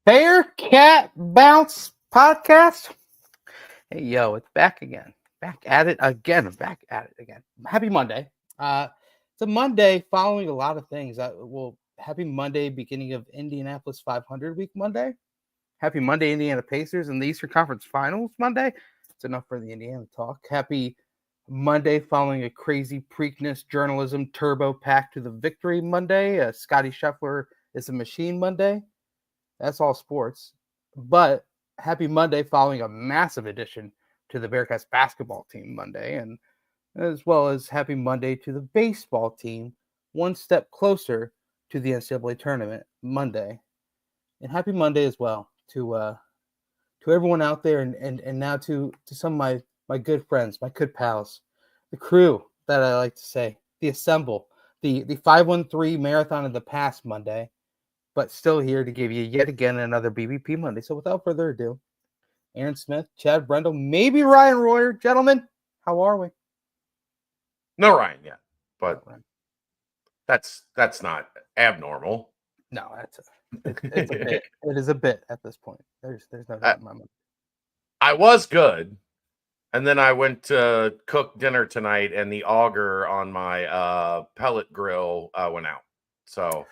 Bearcat Bounce Podcast. Hey, yo, it's back again. Back at it again. Happy Monday. It's a Monday following a lot of things. Happy Monday, beginning of Indianapolis 500 week Monday. Happy Monday, Indiana Pacers and the Eastern Conference Finals Monday. It's enough for the Indiana talk. Happy Monday following a crazy Preakness journalism turbo pack to the victory Monday. Scotty Scheffler is a machine Monday. That's all sports. But happy Monday following a massive addition to the Bearcats basketball team Monday, and as well as happy Monday to the baseball team, one step closer to the NCAA tournament Monday. And happy Monday as well to everyone out there and now to some of my good friends, my good pals, the crew that I like to say, the assemble, the 513 marathon of the past Monday, but still here to give you yet again another BBP Monday. So without further ado, Aaron Smith, Chad Brendel, maybe Ryan Royer. Gentlemen, how are we? No Ryan yet, but that's not abnormal. No, it's a bit. It is a bit at this point. There's no doubt in my mind. I was good, and then I went to cook dinner tonight, and the auger on my pellet grill went out. So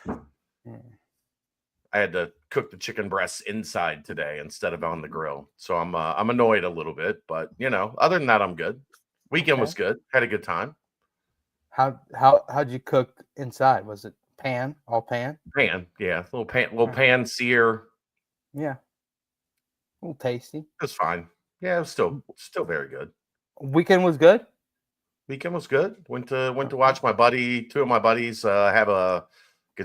I had to cook the chicken breasts inside today instead of on the grill. So I'm annoyed a little bit, but other than that, I'm good. Weekend was good. Had a good time. How'd you cook inside? Was it all pan? Pan, yeah, little pan sear. Yeah, a little tasty. It was fine. Yeah, it was still very good. Weekend was good. Weekend was good. Went to watch two of my buddies have a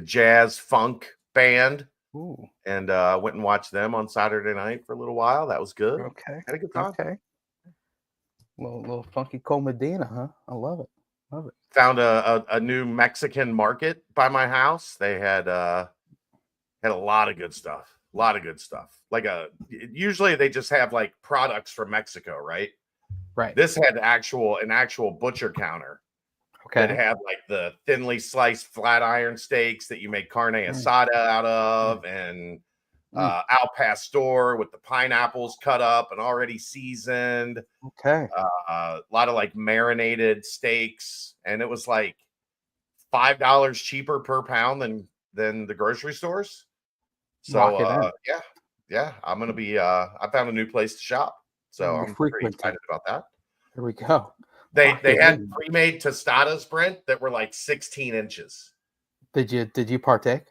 jazz funk band. Ooh. And went and watched them on Saturday night for a little while. That was good. Okay. Had a good time. Okay. Little funky Cole Medina, huh? I love it. Found a new Mexican market by my house. They had a lot of good stuff. Usually they just have like products from Mexico, right? Right. This had an actual butcher counter. Okay. That had like the thinly sliced flat iron steaks that you make carne asada out of, and al pastor with the pineapples cut up and already seasoned. Okay. A lot of like marinated steaks, and it was like $5 cheaper per pound than the grocery stores. So yeah, I'm gonna be. I found a new place to shop, so I'm pretty excited about that. Here we go. They had pre-made tostadas, Brent, that were like 16 inches. Did you partake?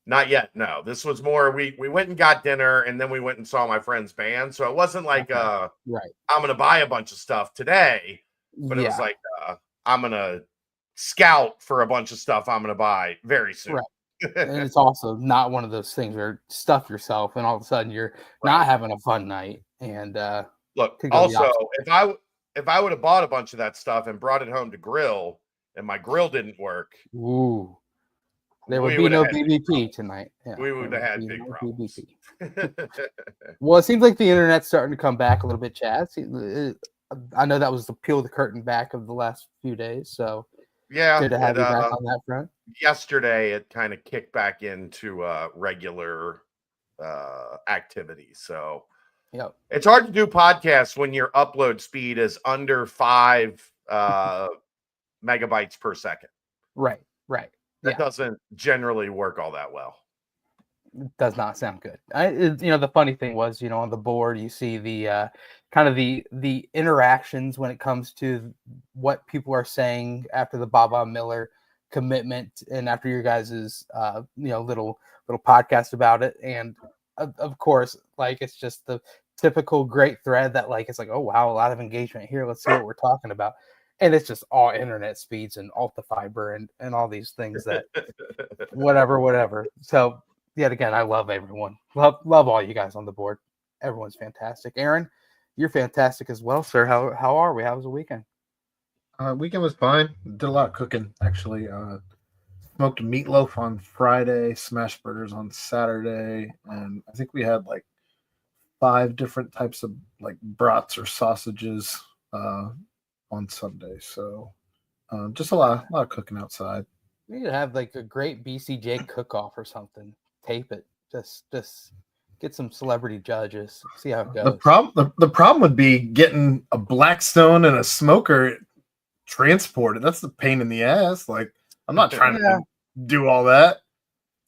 Not yet. No, this was more. We went and got dinner, and then we went and saw my friend's band. So it wasn't like right. I'm gonna buy a bunch of stuff today, but it was like I'm gonna scout for a bunch of stuff I'm gonna buy very soon. Right. And it's also not one of those things where stuff yourself and all of a sudden you're not having a fun night. And look, also if I would have bought a bunch of that stuff and brought it home to grill, and my grill didn't work, there would be no BBP tonight. Yeah, we would have had big problems. Well, it seems like the internet's starting to come back a little bit, Chad. I know that was the peel the curtain back of the last few days. So yeah, good to have you back on that front. Yesterday, it kind of kicked back into regular activity. So. Yep. It's hard to do podcasts when your upload speed is under 5 megabytes per second. Right. That doesn't generally work all that well. It does not sound good. The funny thing was, on the board, you see the kind of the interactions when it comes to what people are saying after the Baba Miller commitment and after your guys's little podcast about it. And of course, like, it's just the typical great thread that like it's like, oh wow, a lot of engagement here, let's see what we're talking about. And it's just all internet speeds and Alta fiber and all these things that whatever. So yet again, I love everyone. Love all you guys on the board. Everyone's fantastic. Aaron, you're fantastic as well, sir. How are we? How was the weekend? Weekend was fine. Did a lot of cooking actually. Smoked meatloaf on Friday, smash burgers on Saturday, and I think we had like 5 different types of like brats or sausages on Sunday. So just a lot of cooking outside. You could have like a great BCJ cook-off or something. Tape it. Just get some celebrity judges. See how it goes. The problem would be getting a Blackstone and a smoker transported. That's the pain in the ass. Like, I'm not trying to do all that.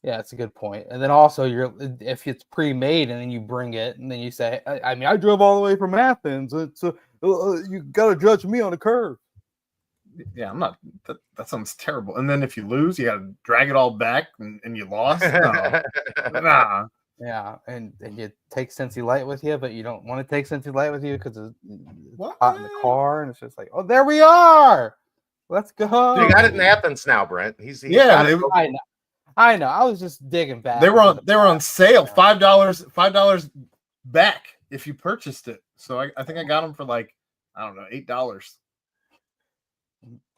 Yeah, it's a good point. And then also, if it's pre-made and then you bring it and then you say, I mean, I drove all the way from Athens. So you got to judge me on the curve. Yeah, I'm not. That sounds terrible. And then if you lose, you got to drag it all back and you lost. No, nah. Yeah, and you take Cincy Light with you, but you don't want to take Cincy Light with you because it's hot in the car, and it's just like, oh, there we are. Let's go. You got it in Athens now, Brent. He's I know. I was just digging back. They were on sale, $5 back if you purchased it. So I think I got them for like, I don't know, $8.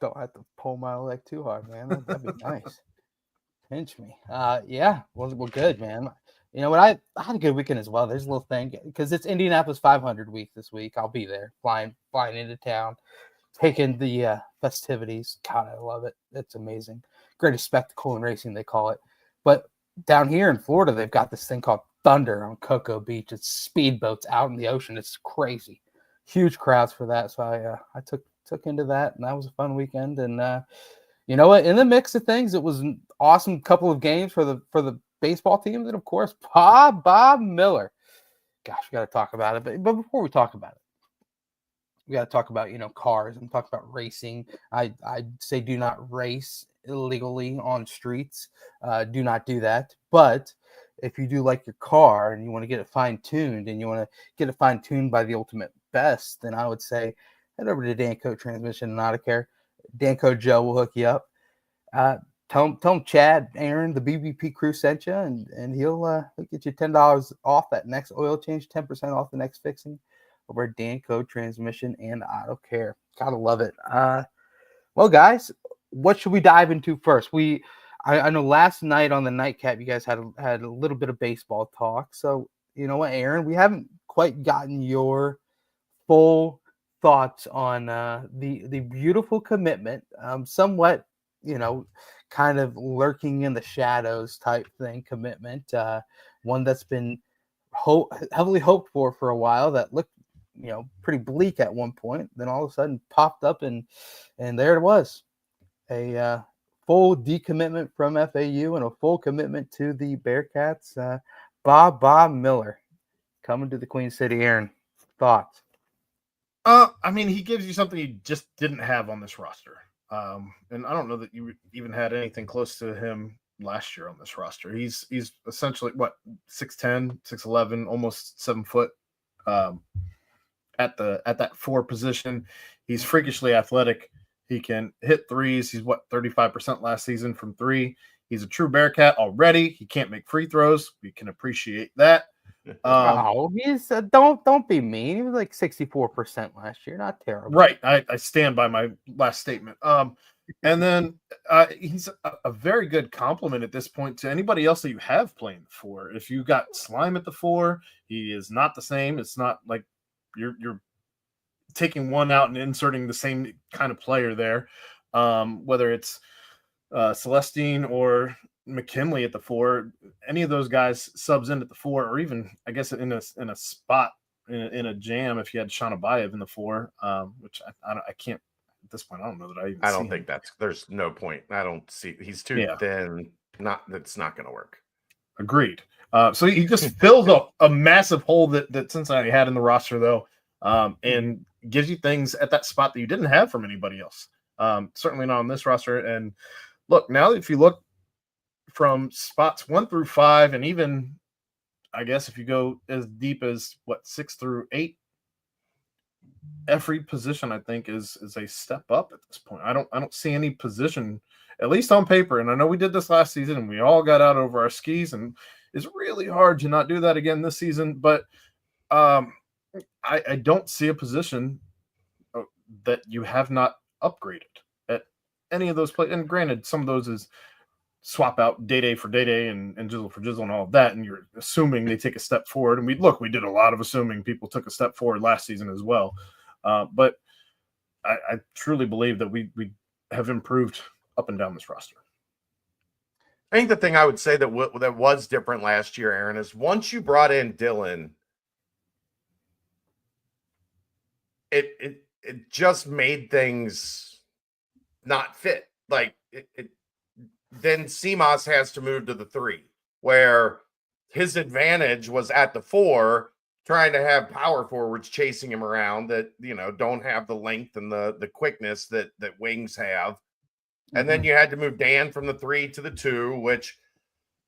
Don't have to pull my leg too hard, man. That'd be nice. Pinch me. Yeah. Well, good, man. You know what? I had a good weekend as well. There's a little thing because it's Indianapolis 500 week this week. I'll be there, flying into town, taking the festivities. God, I love it. It's amazing. Greatest spectacle in racing, they call it. But down here in Florida, they've got this thing called Thunder on Cocoa Beach. It's speedboats out in the ocean. It's crazy. Huge crowds for that. So I took into that, and that was a fun weekend. And you know what? In the mix of things, it was an awesome couple of games for the baseball teams, and of course, Bob Miller. Gosh, we got to talk about it. But before we talk about it, we got to talk about cars and talk about racing. I say do not race illegally on streets. Do not do that. But if you do like your car and you want to get it fine-tuned and you want to get it fine-tuned by the ultimate best, then I would say head over to Danco Transmission and Auto Care. Danco Joe will hook you up. Tell him Chad, Aaron, the BBP crew sent you, and he'll get you $10 off that next oil change, 10% off the next fixing over at Danco Transmission and Auto Care. Gotta love it. Well, guys, what should we dive into first? I know last night on the nightcap, you guys had a little bit of baseball talk. So you know what, Aaron, we haven't quite gotten your full thoughts on the beautiful commitment, somewhat, kind of lurking in the shadows type thing commitment, one that's been heavily hoped for a while, that looked pretty bleak at one point, then all of a sudden popped up and there it was, a full decommitment from FAU and a full commitment to the Bearcats. Bob Miller coming to the Queen City. Aaron, thoughts? I mean, he gives you something you just didn't have on this roster. And I don't know that you even had anything close to him last year on this roster. He's essentially 6'10", 6'11", almost 7 foot. At that 4 position, he's freakishly athletic. He can hit threes. He's 35% last season from 3. He's a true Bearcat already. He can't make free throws. We can appreciate that. He's don't be mean. He was like 64% last year. Not terrible. Right. I stand by my last statement. And then he's a very good compliment at this point to anybody else that you have playing the 4. If you got Slime at the 4, he is not the same. It's not like you're taking one out and inserting the same kind of player there. Whether it's Celestine or McKinley at the 4, any of those guys subs in at the 4, or even I guess in a spot in a jam if you had Shauna Bayev in the 4, which I can't at this point. I don't know that I don't think there's no point. I don't see, he's too thin. That's not going to work. Agreed. So he just fills up a massive hole that Cincinnati had in the roster though, and gives you things at that spot that you didn't have from anybody else. Certainly not on this roster. And look, now if you look from spots 1 through 5, and even I guess if you go as deep as 6 through 8, every position I think is a step up at this point. I don't see any position, at least on paper. And I know we did this last season and we all got out over our skis, and it's really hard to not do that again this season. But I don't see a position that you have not upgraded at any of those places. And granted, some of those is swap out Day for Day and Jizzle for Jizzle and all of that, and you're assuming they take a step forward. And we did a lot of assuming people took a step forward last season as well. But I truly believe that we have improved up and down this roster. I think the thing I would say that was different last year, Aaron, is once you brought in Dylan, it just made things not fit. Like then Seamas has to move to the 3, where his advantage was at the 4, trying to have power forwards chasing him around that don't have the length and the quickness that wings have. And then you had to move Dan from the 3 to the 2, which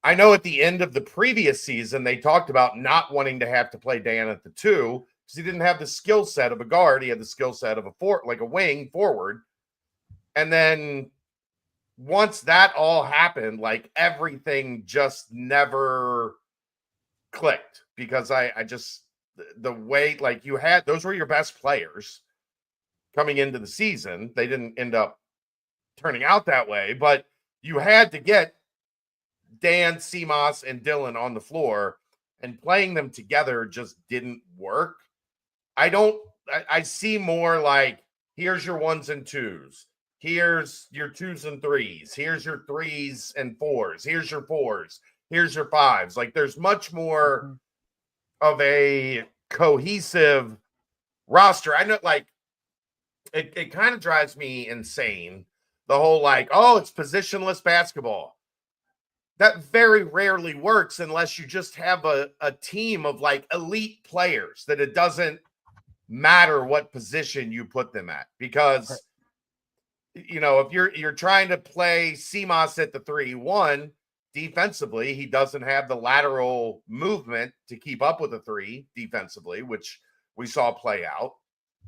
I know at the end of the previous season, they talked about not wanting to have to play Dan at the 2 because he didn't have the skill set of a guard. He had the skill set of a wing forward. And then once that all happened, like everything just never clicked because I just, the way, like you had, those were your best players coming into the season. They didn't end up turning out that way, but you had to get Dan, Seamas, and Dylan on the floor, and playing them together just didn't work. I see more like, here's your 1s and 2s. Here's your 2s and 3s. Here's your 3s and 4s. Here's your 4s. Here's your 5s. Like there's much more of a cohesive roster. I know, like, it kind of drives me insane. The whole like, oh, it's positionless basketball. That very rarely works unless you just have a team of like elite players that it doesn't matter what position you put them at. Because, if you're trying to play Seamas at the 3-1, defensively, he doesn't have the lateral movement to keep up with a 3 defensively, which we saw play out.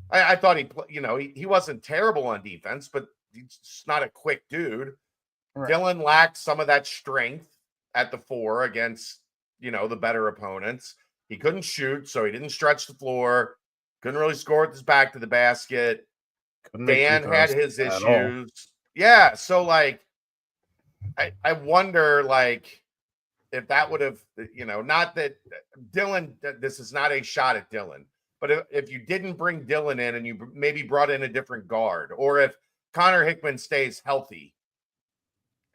I thought he wasn't terrible on defense, but he's just not a quick dude. Right. Dylan lacked some of that strength at the 4 against, the better opponents. He couldn't shoot, so he didn't stretch the floor. Couldn't really score with his back to the basket. Dan had his issues. Yeah, so like, I wonder, like, if that would have, not that Dylan, this is not a shot at Dylan, but if you didn't bring Dylan in and you maybe brought in a different guard, or if Connor Hickman stays healthy,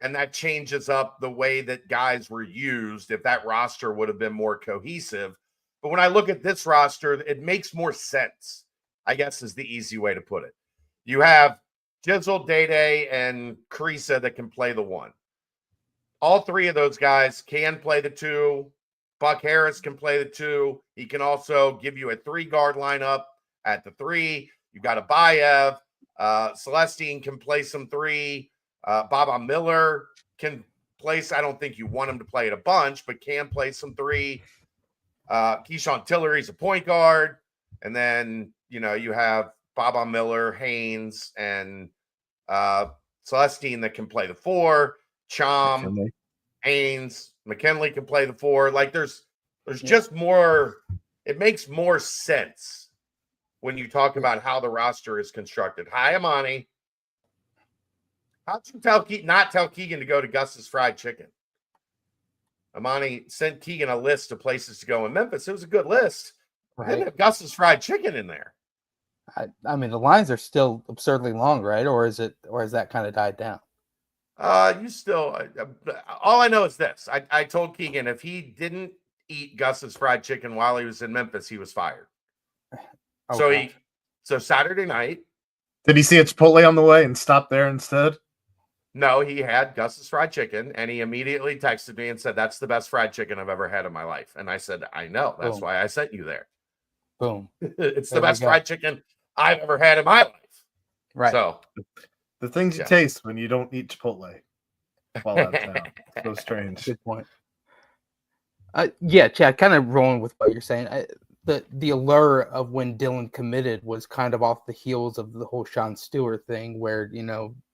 and that changes up the way that guys were used, if that roster would have been more cohesive. But when I look at this roster, it makes more sense, I guess is the easy way to put it. You have Jizzle, Day-Day, and Carissa that can play the 1. All 3 of those guys can play the 2. Buck Harris can play the 2. He can also give you a 3-guard lineup at the 3. You've got a Bayev. Celestine can play some 3. Baba Miller can place. I don't think you want him to play it a bunch, but can play some 3. Keyshawn Tillery's a point guard. And then, you have Baba Miller, Haynes, and Celestine that can play the 4. Chom, McKinley. Haynes, McKinley can play the 4. Like there's just more. It makes more sense when you talk about how the roster is constructed. Hi, Amani. How'd you not tell Keegan to go to Gus's Fried Chicken? Amani sent Keegan a list of places to go in Memphis. It was a good list. Right. Didn't have Gus's Fried Chicken in there. I mean, the lines are still absurdly long, right? Or has that kind of died down? You still. All I know is this. I told Keegan if he didn't eat Gus's Fried Chicken while he was in Memphis, he was fired. Okay. So Saturday night. Did he see a Chipotle on the way and stop there instead? No, he had Gus's Fried Chicken, and he immediately texted me and said, "That's the best fried chicken I've ever had in my life." And I said, "I know. That's why I sent you there." Boom. It's the best fried chicken I've ever had in my life. Right. So the things you taste when you don't eat Chipotle while out of town. So strange. Good point. Chad, kind of rolling with what you're saying. The allure of when Dylan committed was kind of off the heels of the whole Sean Stewart thing, where,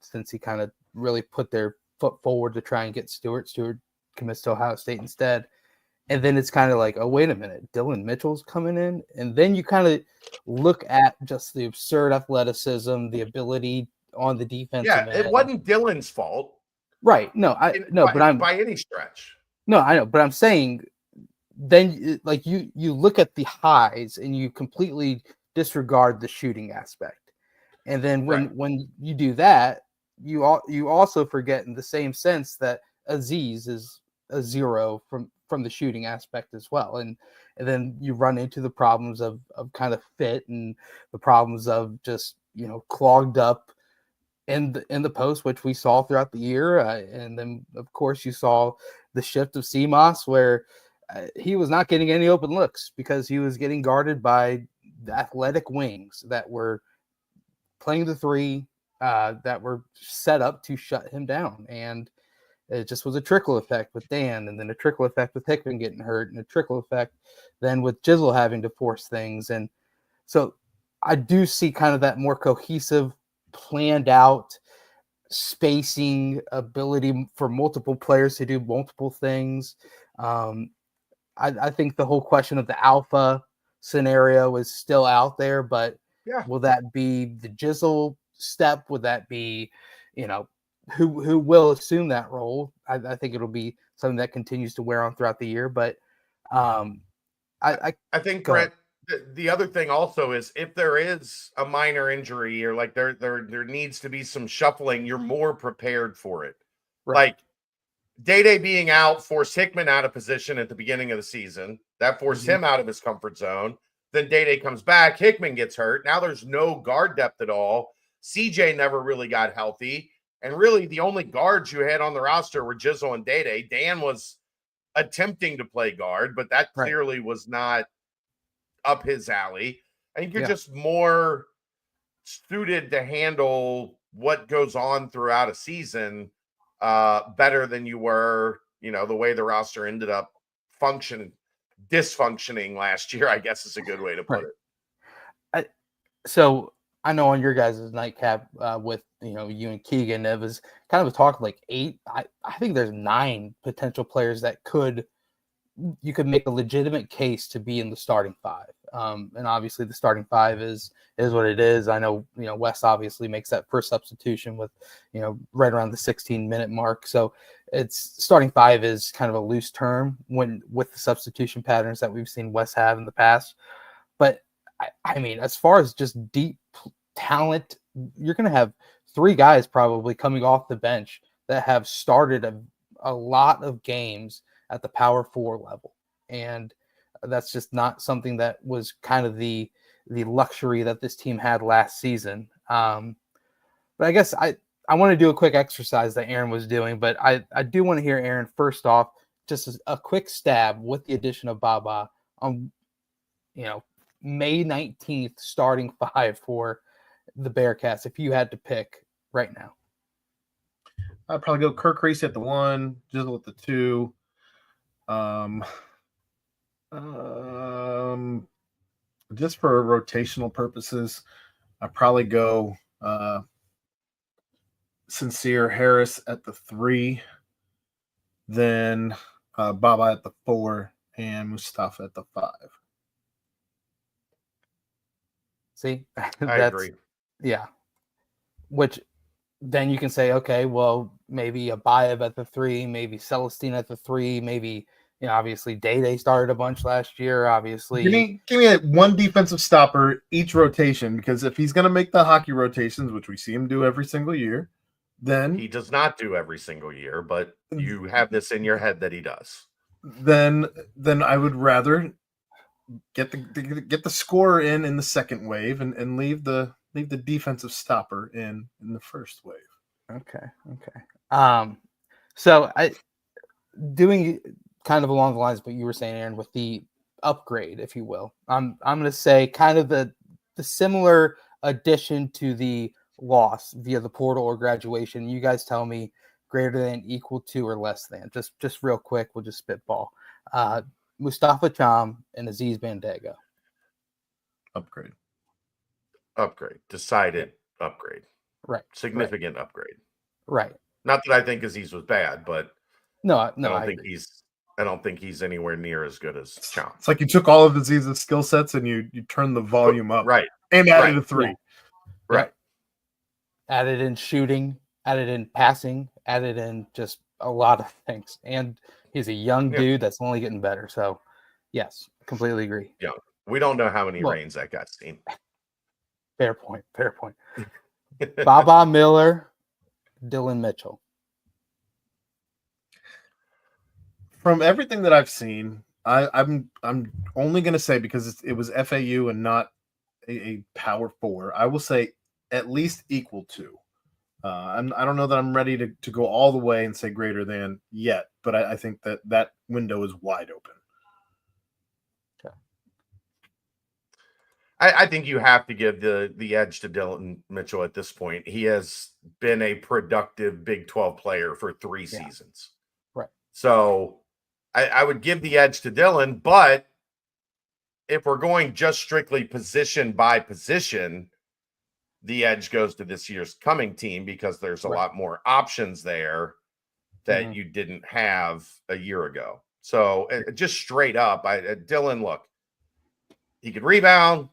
since he kind of really put their foot forward to try and get Stewart commits to Ohio State instead. And then it's kind of like, oh, wait a minute, Dylan Mitchell's coming in. And then you kind of look at just the absurd athleticism, the ability on the defensive end. It wasn't Dylan's fault. Right. No, but I'm by any stretch. No, I know, but I'm saying then like you look at the highs and you completely disregard the shooting aspect. And then when you do that, you also forget in the same sense that Aziz is a 0 from the shooting aspect as well. And then you run into the problems of kind of fit and the problems of just, clogged up in the post, which we saw throughout the year. And then, of course, you saw the shift of CMOS where he was not getting any open looks because he was getting guarded by the athletic wings that were playing the three, that were set up to shut him down. And it just was a trickle effect with Dan, and then a trickle effect with Hickman getting hurt, and a trickle effect then with Jizzle having to force things. And so I do see kind of that more cohesive, planned out spacing ability for multiple players to do multiple things. I think the whole question of the alpha scenario is still out there, but will that be the Jizzle step? Would that be, who will assume that role? I think it'll be something that continues to wear on throughout the year. But I think, Brent, the other thing also is if there is a minor injury or like there needs to be some shuffling, you're more prepared for it. Right. Like Day being out forced Hickman out of position at the beginning of the season. That forced him out of his comfort zone. Then Day comes back. Hickman gets hurt. Now there's no guard depth at all. CJ never really got healthy. And really the only guards you had on the roster were Jizzle and Day. Dan was attempting to play guard, but that clearly was not up his alley. I think you're just more suited to handle what goes on throughout a season better than you were, the way the roster ended up dysfunctioning last year, I guess is a good way to put it. So I know on your guys' nightcap with, you and Keegan, it was kind of a talk of like 8. I think there's 9 potential players that you could make a legitimate case to be in the starting 5. And obviously the starting 5 is what it is. I know, Wes obviously makes that first substitution with, right around the 16-minute mark. So it's starting 5 is kind of a loose term with the substitution patterns that we've seen Wes have in the past. But I mean, as far as just deep talent, you're going to have 3 guys probably coming off the bench that have started a lot of games at the power 4 level. And that's just not something that was kind of the luxury that this team had last season. But I guess I want to do a quick exercise that Aaron was doing, but I do want to hear Aaron first off, just a quick stab with the addition of Baba on, May 19th starting 5 for the Bearcats. If you had to pick right now, I'd probably go Kirk Reese at the 1, Jizzle at the 2. Just for rotational purposes, I'd probably go Sincere Harris at the 3, then Baba at the 4, and Mustafa at the 5. See, I agree. Yeah. Which then you can say, okay, well, maybe Abayev at the 3, maybe Celestine at the 3, maybe, obviously Day started a bunch last year. Obviously, give me one defensive stopper each rotation, because if he's going to make the hockey rotations, which we see him do every single year, then he does not do every single year, but you have this in your head that he does. Then I would rather get the scorer in the second wave and leave the defensive stopper in the first wave. Okay. So I doing kind of along the lines of what you were saying, Aaron, with the upgrade, if you will. I'm going to say kind of the similar addition to the loss via the portal or graduation. You guys tell me greater than, equal to, or less than. Just real quick, we'll just spitball. Mustafa Cham and Aziz Bandago. Upgrade. Decided upgrade. Right. Significant upgrade. Right. Not that I think Aziz was bad, but I don't think he's anywhere near as good as Cham. It's like you took all of Aziz's skill sets and you turned the volume up. Right. And added a 3. Yeah. Right. Added in shooting, added in passing, added in just a lot of things. And he's a young dude that's only getting better. So, yes, completely agree. Yeah. We don't know how many reigns that guy's seen. Fair point. Baba Miller, Dylan Mitchell. From everything that I've seen, I'm only going to say, because it was FAU and not a Power 4, I will say at least equal to. I don't know that I'm ready to go all the way and say greater than yet, but I think that window is wide open. I think you have to give the edge to Dylan Mitchell at this point. He has been a productive Big 12 player for 3 seasons. Right. So I would give the edge to Dylan, but if we're going just strictly position by position, the edge goes to this year's coming team because there's a lot more options there that you didn't have a year ago. So just straight up, Dylan, look, he could rebound.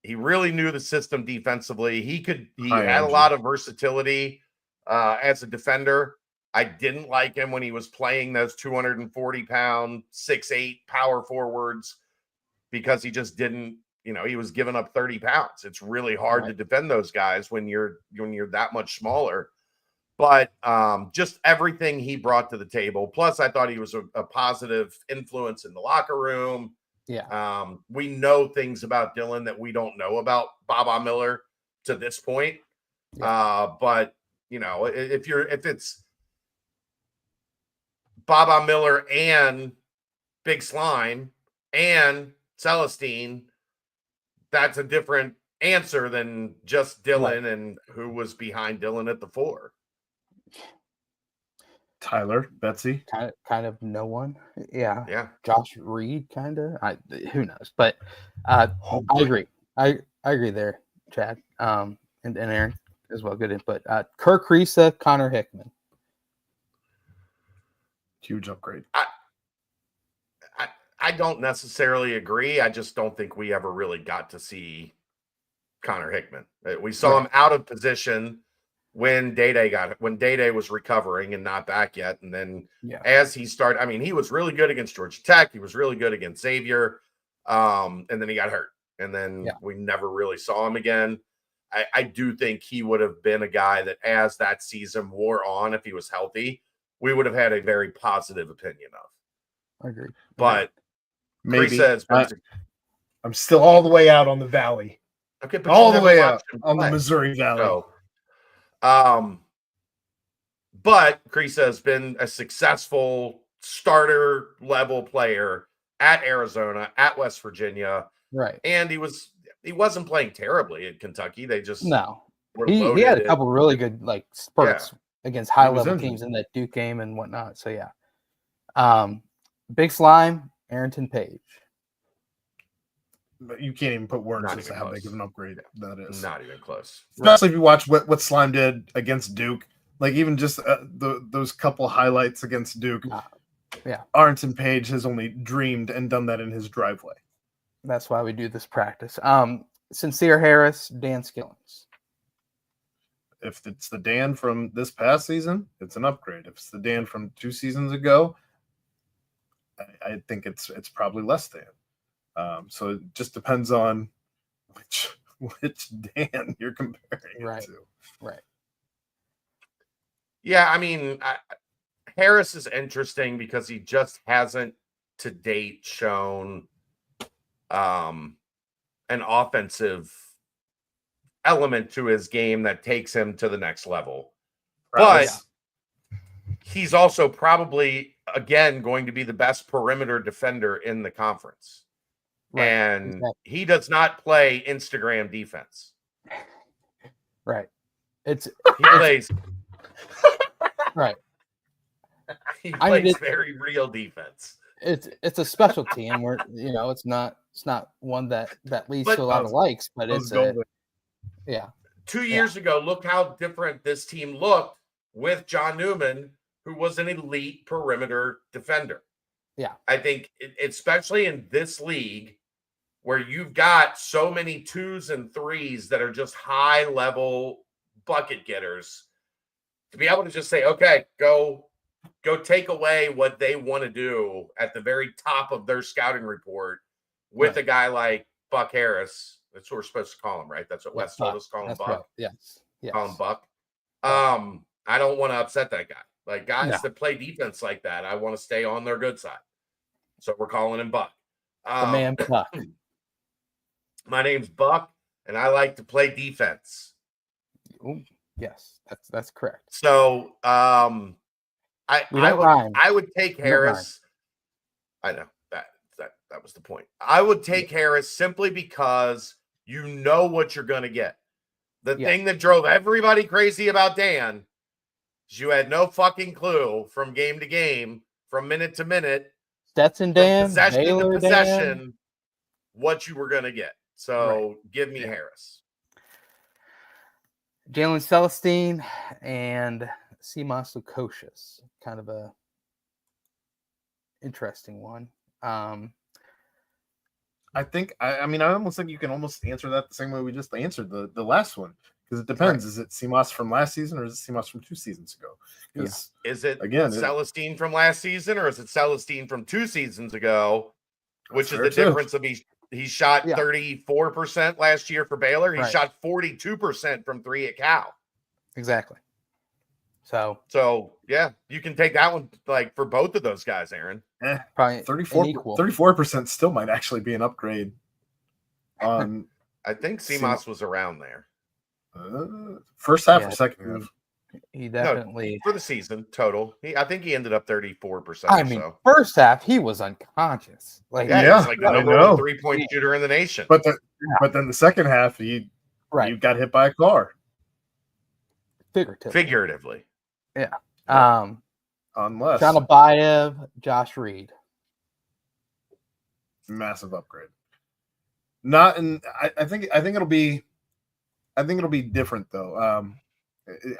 He really knew the system defensively. He had a lot of versatility as a defender. I didn't like him when he was playing those 240-pound, 6'8" power forwards because he just didn't, he was giving up 30 pounds. It's really hard to defend those guys when you're that much smaller. But just everything he brought to the table. Plus, I thought he was a positive influence in the locker room. Yeah. We know things about Dylan that we don't know about Baba Miller to this point. Yeah. But if it's Baba Miller and Big Slime and Celestine, that's a different answer than just Dylan and who was behind Dylan at the 4. Tyler, Betsy, kind of no one. Yeah. Josh Reed, kind of. Who knows? But I agree. I agree there, Chad. And Aaron as well. Good input. Kirk Risa, Connor Hickman. Huge upgrade. I don't necessarily agree. I just don't think we ever really got to see Connor Hickman. We saw him out of position when Day was recovering and not back yet. And then as he started, he was really good against Georgia Tech. He was really good against Xavier. And then he got hurt. And then we never really saw him again. I do think he would have been a guy that as that season wore on, if he was healthy, we would have had a very positive opinion of. I agree. But maybe I'm still all the way out on the Valley. Okay, but all the way out on the Missouri Valley. So, but Krisa has been a successful starter level player at Arizona, at West Virginia, right? And he wasn't playing terribly at Kentucky. They just he had a couple really good spurts against high level teams in that Duke game and whatnot. So Big Slime, Arrington Page. But you can't even put words as to how big of an upgrade that is. Not even close. Especially if you watch what Slime did against Duke. Even just those couple highlights against Duke. Arrington Page has only dreamed and done that in his driveway. That's why we do this practice. Sincere Harris, Dan Skillings. If it's the Dan from this past season, it's an upgrade. If it's the Dan from 2 seasons ago, I think it's probably less than. So it just depends on which Dan you're comparing it to. Right. Yeah, Harris is interesting because he just hasn't to date shown an offensive element to his game that takes him to the next level. But he's also probably, again, going to be the best perimeter defender in the conference. Right. And he does not play Instagram defense. Right. He plays right. He plays very real defense. It's a special team where it's not one that leads to a lot of likes, but it's 2 years ago, look how different this team looked with John Newman, who was an elite perimeter defender. Yeah. I think especially in this league where you've got so many 2s and 3s that are just high level bucket getters, to be able to just say, okay, go take away what they want to do at the very top of their scouting report with a guy like Buck Harris. That's what we're supposed to call him, right? That's what Wes told us, call him Buck. Yes. Call him Buck. I don't want to upset that guy. Like guys that play defense like that, I want to stay on their good side. So we're calling him Buck. The man Buck. My name's Buck, and I like to play defense. Ooh, yes, that's correct. So I would take Harris. I know that was the point. I would take Harris simply because you know what you're going to get. The thing that drove everybody crazy about Dan is you had no fucking clue from game to game, from minute to minute, Stetson Dan, possession Baylor to possession, Dan. what you were going to get. So give me Harris. Jalen Celestine and Simas Lukosius. Kind of a interesting one. I think I almost think you can almost answer that the same way we just answered the last one, because it depends. Is it Simas from last season or is it Simas from 2 seasons ago? Is it Celestine from last season or is it Celestine from 2 seasons ago? Which is the difference of he shot 34% last year for Baylor. He shot 42% from 3 at Cal. Exactly. So yeah, you can take that one like for both of those guys, Aaron. Probably 34% still might actually be an upgrade. On I think Simas was around there. First half or second half? He definitely for the season total. I think he ended up 34%. I mean, first half he was unconscious. Like he's like the number 1 3-point shooter in the nation. But then the second half he got hit by a car. Figuratively. Yeah. Unless John Abayev, Josh Reed. Massive upgrade. Not in I think it'll be different though.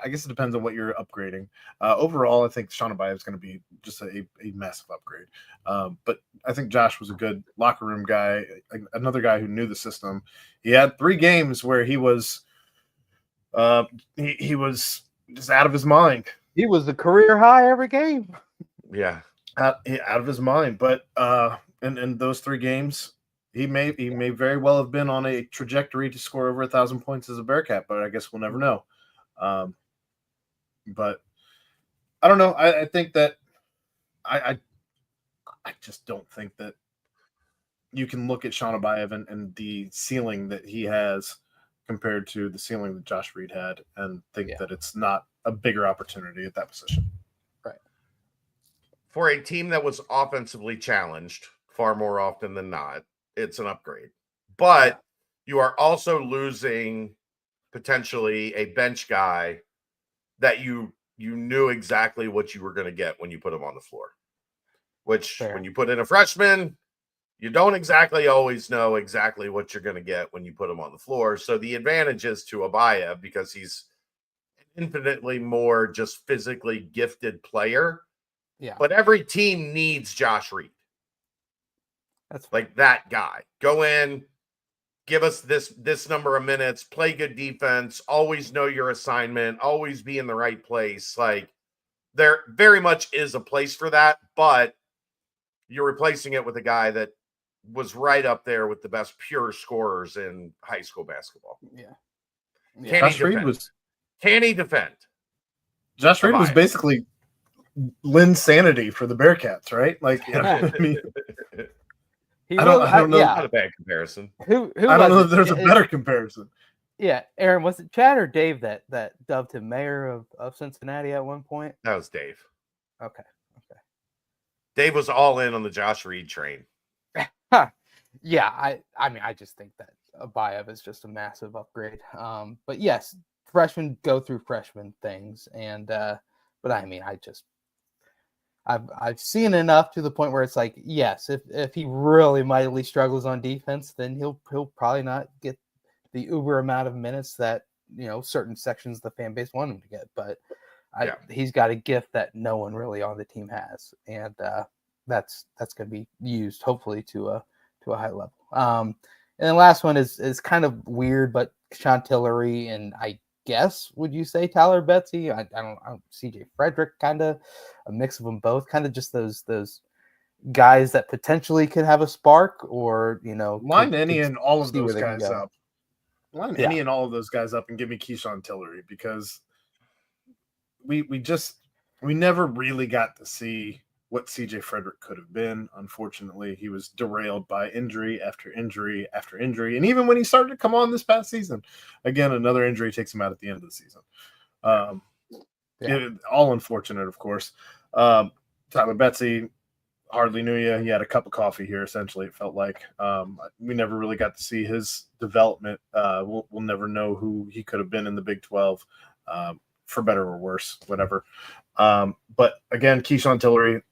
I guess it depends on what you're upgrading. Overall, I think Sean Abayev is going to be just a massive upgrade. But I think Josh was a good locker room guy, another guy who knew the system. He had 3 games where he was he was just out of his mind. He was the career high every game. Yeah, out of his mind. But in those 3 games, he may very well have been on a trajectory to score over 1,000 points as a Bearcat. But I guess we'll never know. But I don't know. I think that I just don't think that you can look at Sean Abayev and the ceiling that he has compared to the ceiling that Josh Reed had and think that it's not a bigger opportunity at that position. Right. For a team that was offensively challenged far more often than not, it's an upgrade. But you are also losing potentially a bench guy that you knew exactly what you were going to get when you put him on the floor. Which when you put in a freshman, you don't exactly always know exactly what you're going to get when you put him on the floor. So the advantage is to Abayev because he's an infinitely more just physically gifted player. Yeah. But every team needs Josh Reed. That's like that guy. Go in, give us this number of minutes, play good defense, always know your assignment, always be in the right place. Like there very much is a place for that, but you're replacing it with a guy that was right up there with the best pure scorers in high school basketball. Yeah. Can he defend? Josh Reed was basically Lynn's sanity for the Bearcats, right? Like, I mean, I don't know. Not a bad comparison. Who I don't know if there's a better comparison. Yeah, Aaron, was it Chad or Dave that dubbed him mayor of Cincinnati at one point? That was Dave. Okay. Dave was all in on the Josh Reed train. Yeah, I mean, I just think that Abayev is just a massive upgrade. But yes, freshmen go through freshman things, and but I mean, I've seen enough to the point where it's like, yes, if he really mightily struggles on defense, then he'll probably not get the uber amount of minutes that certain sections of the fan base want him to get. But he's got a gift that no one really on the team has, and that's going to be used hopefully to a high level. And the last one is kind of weird, but Sean Tillery and I guess would you say Tyler Betsy? I don't CJ Frederick, kind of a mix of them both, kind of just those guys that potentially could have a spark, or line any and all of those guys up. Line any and all of those guys up and give me Keyshawn Tillery, because we just we never really got to see what CJ Frederick could have been. Unfortunately, he was derailed by injury after injury after injury. And even when he started to come on this past season, again, another injury takes him out at the end of the season. All unfortunate, of course. Tyler Betsy, hardly knew you. He had a cup of coffee here, essentially, it felt like. We never really got to see his development. We'll never know who he could have been in the Big 12, for better or worse, whatever. But again, Keyshawn Tillery,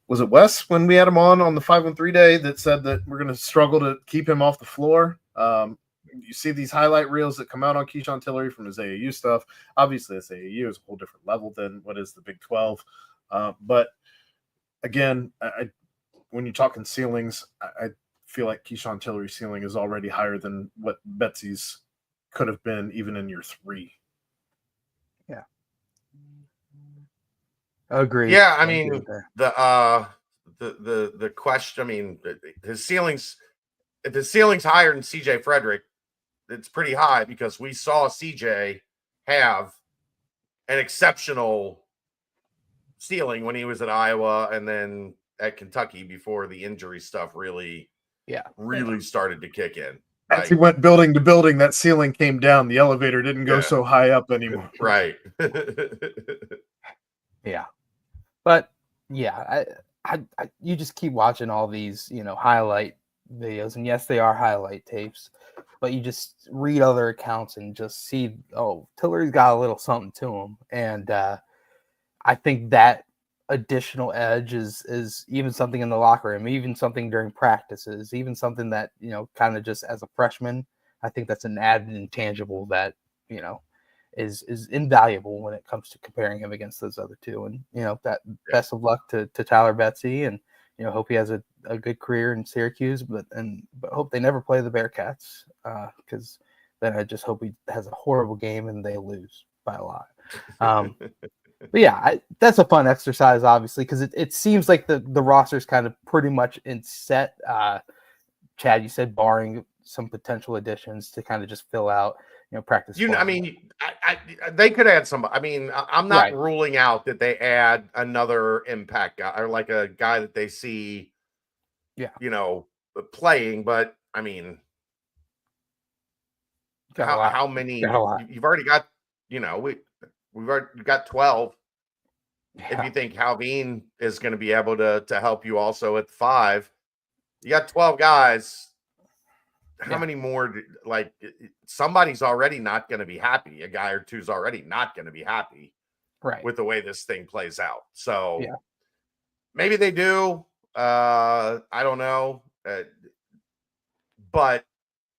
was it Wes when we had him on the 513 day that said that we're going to struggle to keep him off the floor? You see these highlight reels that come out on Keyshawn Tillery from his AAU stuff. Obviously, this AAU is a whole different level than what is the Big 12. But again, when you're talking ceilings, I feel like Keyshawn Tillery's ceiling is already higher than what Betsy's could have been even in year 3. Yeah. Agreed. Yeah, I mean the question. I mean, his ceilings. If his ceiling's higher than CJ Frederick, it's pretty high because we saw CJ have an exceptional ceiling when he was at Iowa and then at Kentucky before the injury stuff really started to kick in. As he went building to building, that ceiling came down. The elevator didn't go so high up anymore. Right. Yeah. But yeah, I you just keep watching all these, highlight videos, and yes, they are highlight tapes, but you just read other accounts and just see, Tillery's got a little something to him. And I think that additional edge is even something in the locker room, even something during practices, even something that, kind of just as a freshman, I think that's an added intangible that, is invaluable when it comes to comparing him against those other two. And, best of luck to Tyler Betsy, and, hope he has a good career in Syracuse, but hope they never play the Bearcats, because then I just hope he has a horrible game and they lose by a lot. But yeah, that's a fun exercise, obviously, because it seems like the roster is kind of pretty much in set. Chad, you said barring some potential additions to kind of just fill out, practice. I mean, they could add some. I mean, I'm not ruling out that they add another impact guy or like a guy that they see, playing. But I mean, how many? You've already got, we've already got 12. Yeah. If you think Halveen is going to be able to help you also at 5, you got 12 guys. How many more? Somebody's already not going to be happy. A guy or two's already not going to be happy, with the way this thing plays out. So maybe they do. I don't know, but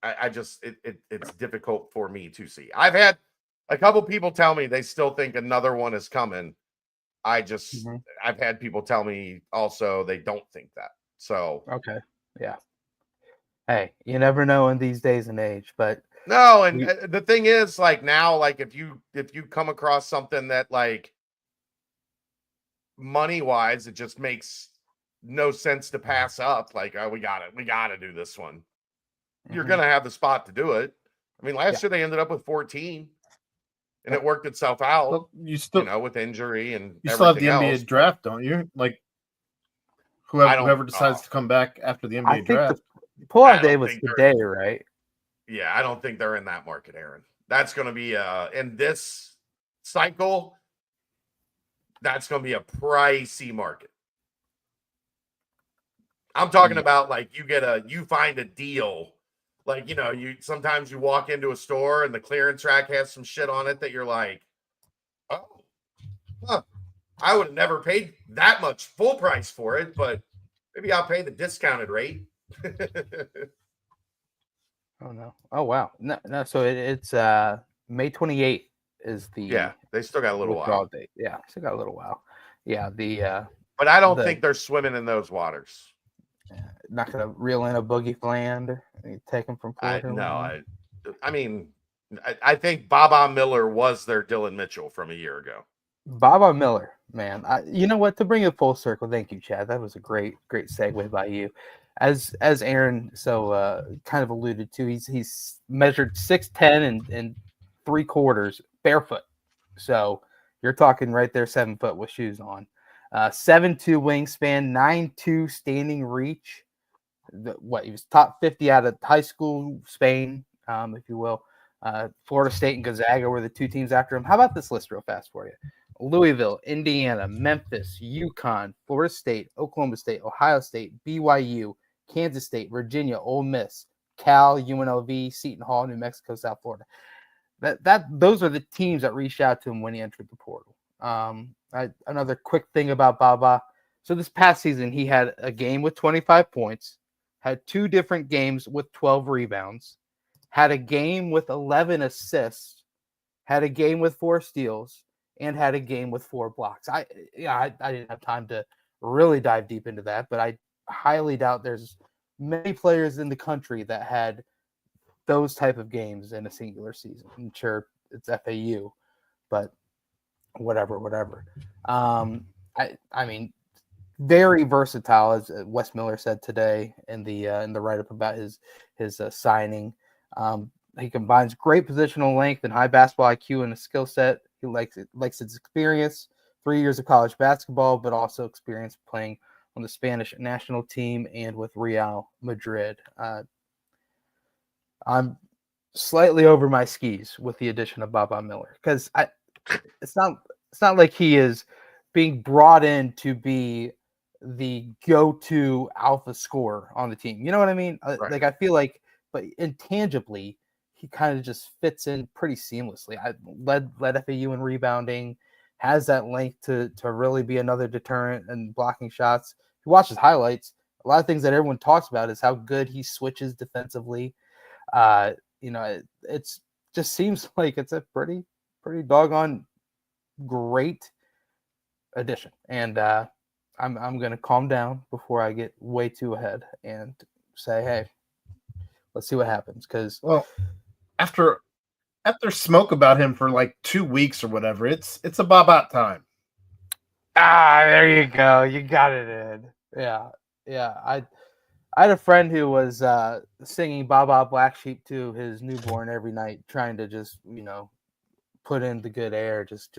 I just it's difficult for me to see. I've had a couple people tell me they still think another one is coming. I've had people tell me also they don't think that. So okay, yeah. Hey, you never know in these days and age, but no. And the thing is, now, if you come across something that money wise, it just makes no sense to pass up. We got to do this one. You're gonna have the spot to do it. I mean, last year they ended up with 14. And it worked itself out. Well, you still, with injury and you still have the NBA draft, don't you? Whoever decides to come back after the NBA draft. The pull-out day was today, right? Yeah, I don't think they're in that market, Aaron. That's going to be in this cycle. That's going to be a pricey market. I'm talking about you find a deal. Sometimes you walk into a store and the clearance rack has some shit on it that you're like, oh, I would have never paid that much full price for it, but maybe I'll pay the discounted rate. Oh no! Oh wow! No. So it's May 28th is the They still got a little while. Date. Yeah, still got a little while. Yeah, but I don't think they're swimming in those waters. Not gonna reel in a Boogie Fland, take him from Florida. I think Baba Miller was their Dylan Mitchell from a year ago. Baba Miller, man. You know what? To bring it full circle, thank you, Chad. That was a great segue by you. As Aaron kind of alluded to, he's measured 6'10" and 3/4 barefoot. So You're talking right there, 7 foot with shoes on. 7'2" wingspan, 9'2" standing reach. He was top 50 out of high school, Spain, if you will. Florida State and Gonzaga were the 2 teams after him. How about this list real fast for you? Louisville, Indiana, Memphis, UConn, Florida State, Oklahoma State, Ohio State, BYU, Kansas State, Virginia, Ole Miss, Cal, UNLV, Seton Hall, New Mexico, South Florida. Those are the teams that reached out to him when he entered the portal. Another quick thing about Baba. So this past season, he had a game with 25 points, had 2 different games with 12 rebounds, had a game with 11 assists, had a game with 4 steals, and had a game with 4 blocks. I didn't have time to really dive deep into that, but I highly doubt there's many players in the country that had those type of games in a singular season. I'm sure it's FAU, but whatever. I mean, very versatile, as Wes Miller said today in the write-up about his signing. He combines great positional length and high basketball IQ and a skill set. He likes his experience, 3 years of college basketball, but also experience playing on the Spanish national team and with Real Madrid. I'm slightly over my skis with the addition of Baba Miller, because it's not like he is being brought in to be the go-to alpha scorer on the team. You know what I mean? Right. Like, I feel like, but intangibly, he kind of just fits in pretty seamlessly. I led FAU in rebounding, has that length to really be another deterrent and blocking shots. If you watch his highlights, a lot of things that everyone talks about is how good he switches defensively. It's just seems like it's a pretty doggone great addition. And I'm going to calm down before I get way too ahead and say, hey, let's see what happens. Because after smoke about him for like 2 weeks or whatever, it's a Bobat time. There you go. You got it in. Yeah. I had a friend who was singing Baba Black Sheep to his newborn every night, trying to just, put in the good air, just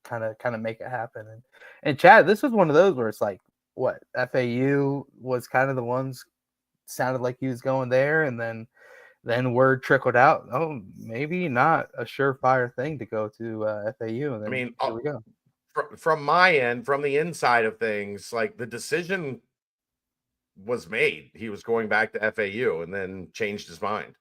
kind of make it happen. And Chad, this was one of those where it's like, what, FAU was kind of the ones sounded like he was going there, and then word trickled out, oh, maybe not a surefire thing to go to FAU. And then here we go. From my end, from the inside of things, like the decision was made. He was going back to FAU and then changed his mind.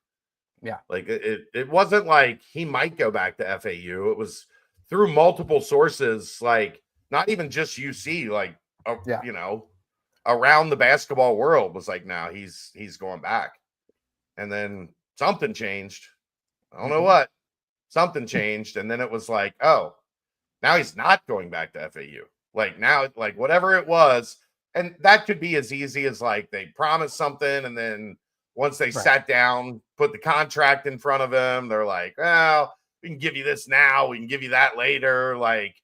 Yeah. Like it wasn't like he might go back to FAU. It was through multiple sources, like not even just UC, like, around the basketball world was like, now he's going back. And then something changed. I don't know what. Something changed. And then it was like, oh, now he's not going back to FAU. Like now, like whatever it was. And that could be as easy as like they promised something, and then once they sat down, put the contract in front of him, they're like, well, we can give you this now, we can give you that later. Like,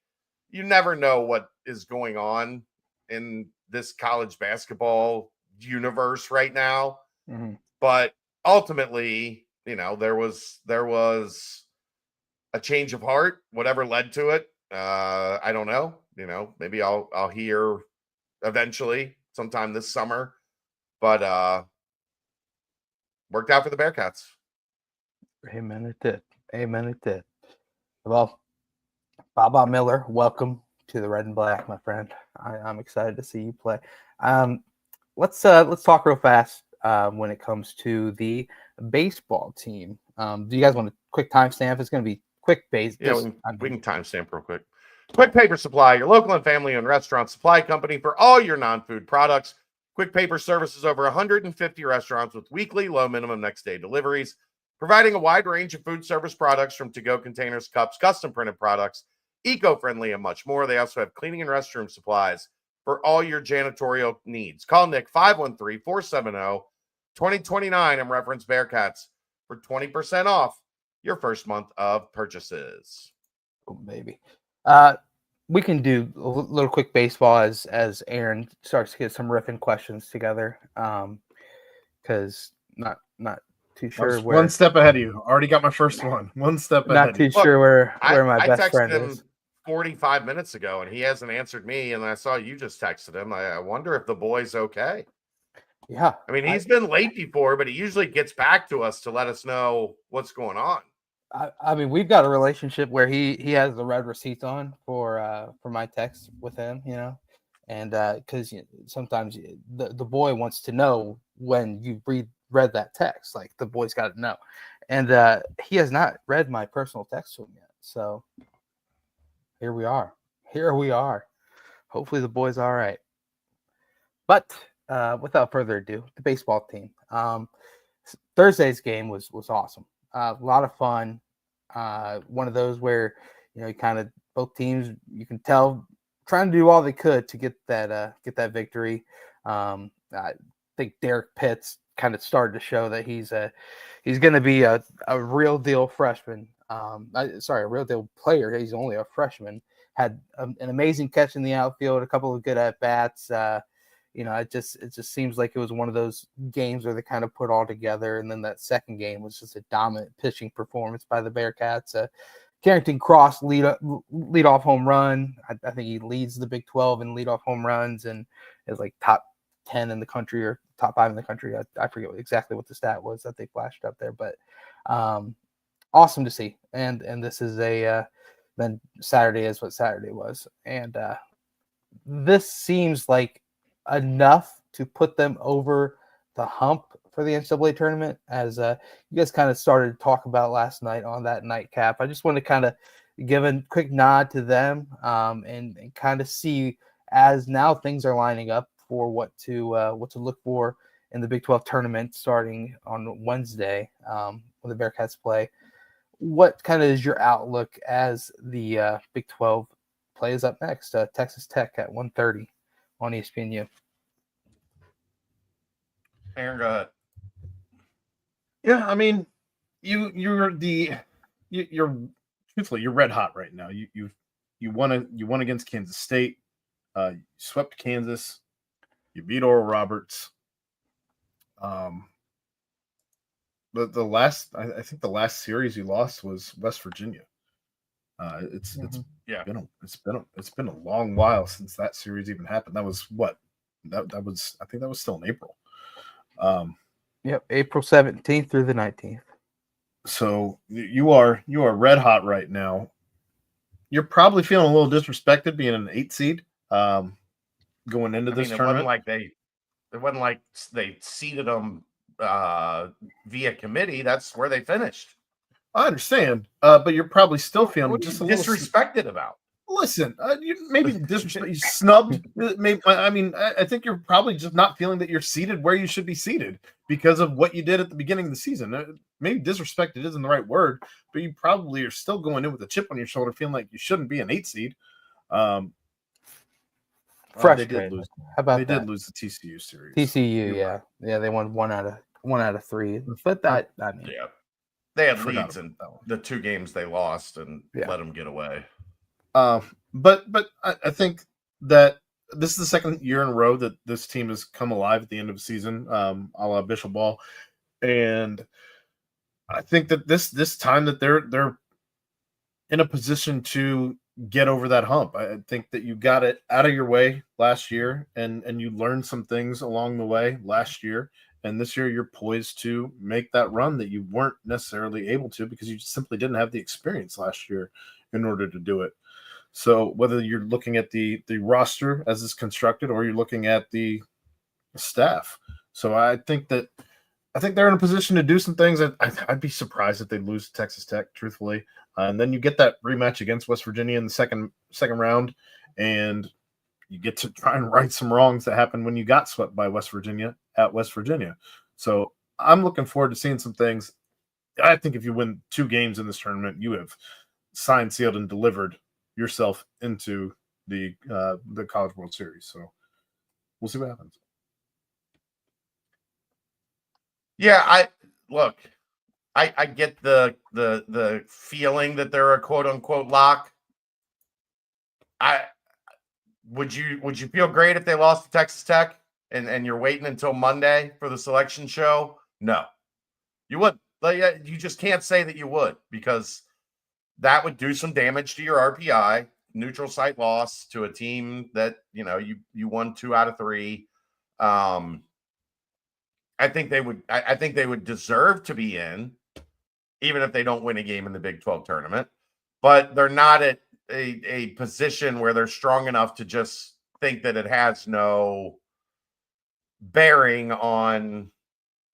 you never know what is going on in this college basketball universe right now. Mm-hmm. But ultimately, there was a change of heart, whatever led to it. I don't know. Maybe I'll hear eventually sometime this summer, but worked out for the Bearcats. Amen. It did. Well, Baba Miller, welcome to the Red and Black, my friend. I'm excited to see you play. Let's talk real fast when it comes to the baseball team. Do you guys want a quick timestamp? It's going to be quick base. Yeah, we can timestamp real quick. Quick Paper Supply, your local and family-owned restaurant supply company for all your non-food products. Quick Paper services over 150 restaurants with weekly low minimum next-day deliveries, providing a wide range of food service products from to-go containers, cups, custom printed products, eco-friendly, and much more. They also have cleaning and restroom supplies for all your janitorial needs. Call Nick 513-470-2029 and reference Bearcats for 20% off your first month of purchases. Oh, baby. We can do a little quick baseball as Aaron starts to get some riffing questions together. Because not too sure where. One step ahead of you. Already got my first one. One step ahead. Not too sure where my best friend is. 45 minutes ago, and he hasn't answered me. And I saw you just texted him. I wonder if the boy's okay. Yeah. I mean, he's been late before, but he usually gets back to us to let us know what's going on. I mean, we've got a relationship where he has the red receipts on for my text with him, and because sometimes the boy wants to know when you read that text, like the boy's got to know, and he has not read my personal text to him yet. So here we are. Hopefully the boy's all right. But without further ado, the baseball team. Thursday's game was awesome. A lot of fun. One of those where kind of both teams, you can tell, trying to do all they could to get that victory. I think Derek Pitts kind of started to show that he's going to be a real deal freshman. A real deal player. He's only a freshman. Had an amazing catch in the outfield, a couple of good at bats. It just seems like it was one of those games where they kind of put all together. And then that second game was just a dominant pitching performance by the Bearcats. Carrington Cross lead off home run. I think he leads the Big 12 in leadoff home runs and is like top 10 in the country or top 5 in the country. I forget exactly what the stat was that they flashed up there, but awesome to see. And this is then Saturday is what Saturday was. And this seems like enough to put them over the hump for the NCAA tournament, as you guys kind of started to talk about last night on that nightcap. I just want to kind of give a quick nod to them and kind of see, as now things are lining up for what to look for in the Big 12 tournament starting on Wednesday when the Bearcats play. What kind of is your outlook as the Big 12 plays up next? Texas Tech at 1:30 on ESPNU. Aaron, go ahead. Yeah, I mean, you're truthfully, you're red hot right now. You won against Kansas State. You swept Kansas. You beat Oral Roberts. But I think the last series you lost was West Virginia. It's been a long while since that series even happened. That was what? That was, I think that was still in April. Yep, April 17th through the 19th. So you are red hot right now. You're probably feeling a little disrespected being an 8 seed going into this tournament. It wasn't like they seeded them via committee. That's where they finished. I understand, but you're probably still feeling just a little disrespected about. Listen, maybe disrespect, you snubbed. Maybe, I think you're probably just not feeling that you're seated where you should be seated because of what you did at the beginning of the season. Maybe disrespected isn't the right word, but you probably are still going in with a chip on your shoulder, feeling like you shouldn't be an 8 seed. Frustrated. They did lose. How about they that? did lose the TCU series. TCU, yeah, they won one out of 3. But that, yeah, they had leads in the 2 games they lost and let them get away. But I think that this is the second year in a row that this team has come alive at the end of the season, a la Bishop Ball, and I think that this time that they're in a position to get over that hump. I think that you got it out of your way last year, and you learned some things along the way last year, and this year you're poised to make that run that you weren't necessarily able to because you simply didn't have the experience last year in order to do it. So whether you're looking at the roster as it's constructed or you're looking at the staff. So I think they're in a position to do some things. I'd be surprised if they lose to Texas Tech, truthfully. And then you get that rematch against West Virginia in the second round, and you get to try and right some wrongs that happened when you got swept by West Virginia at West Virginia. So I'm looking forward to seeing some things. I think if you win 2 games in this tournament, you have signed, sealed, and delivered yourself into the College World Series. So we'll see what happens. Yeah, I get the feeling that they're a quote unquote lock. Would you feel great if they lost to Texas Tech and you're waiting until Monday for the selection show? No, you wouldn't. You just can't say that you would, because that would do some damage to your RPI. neutral site loss to a team that, you won 2 out of 3. I think they would. I think they would deserve to be in, even if they don't win a game in the Big 12 tournament. But they're not at a position where they're strong enough to just think that it has no bearing on,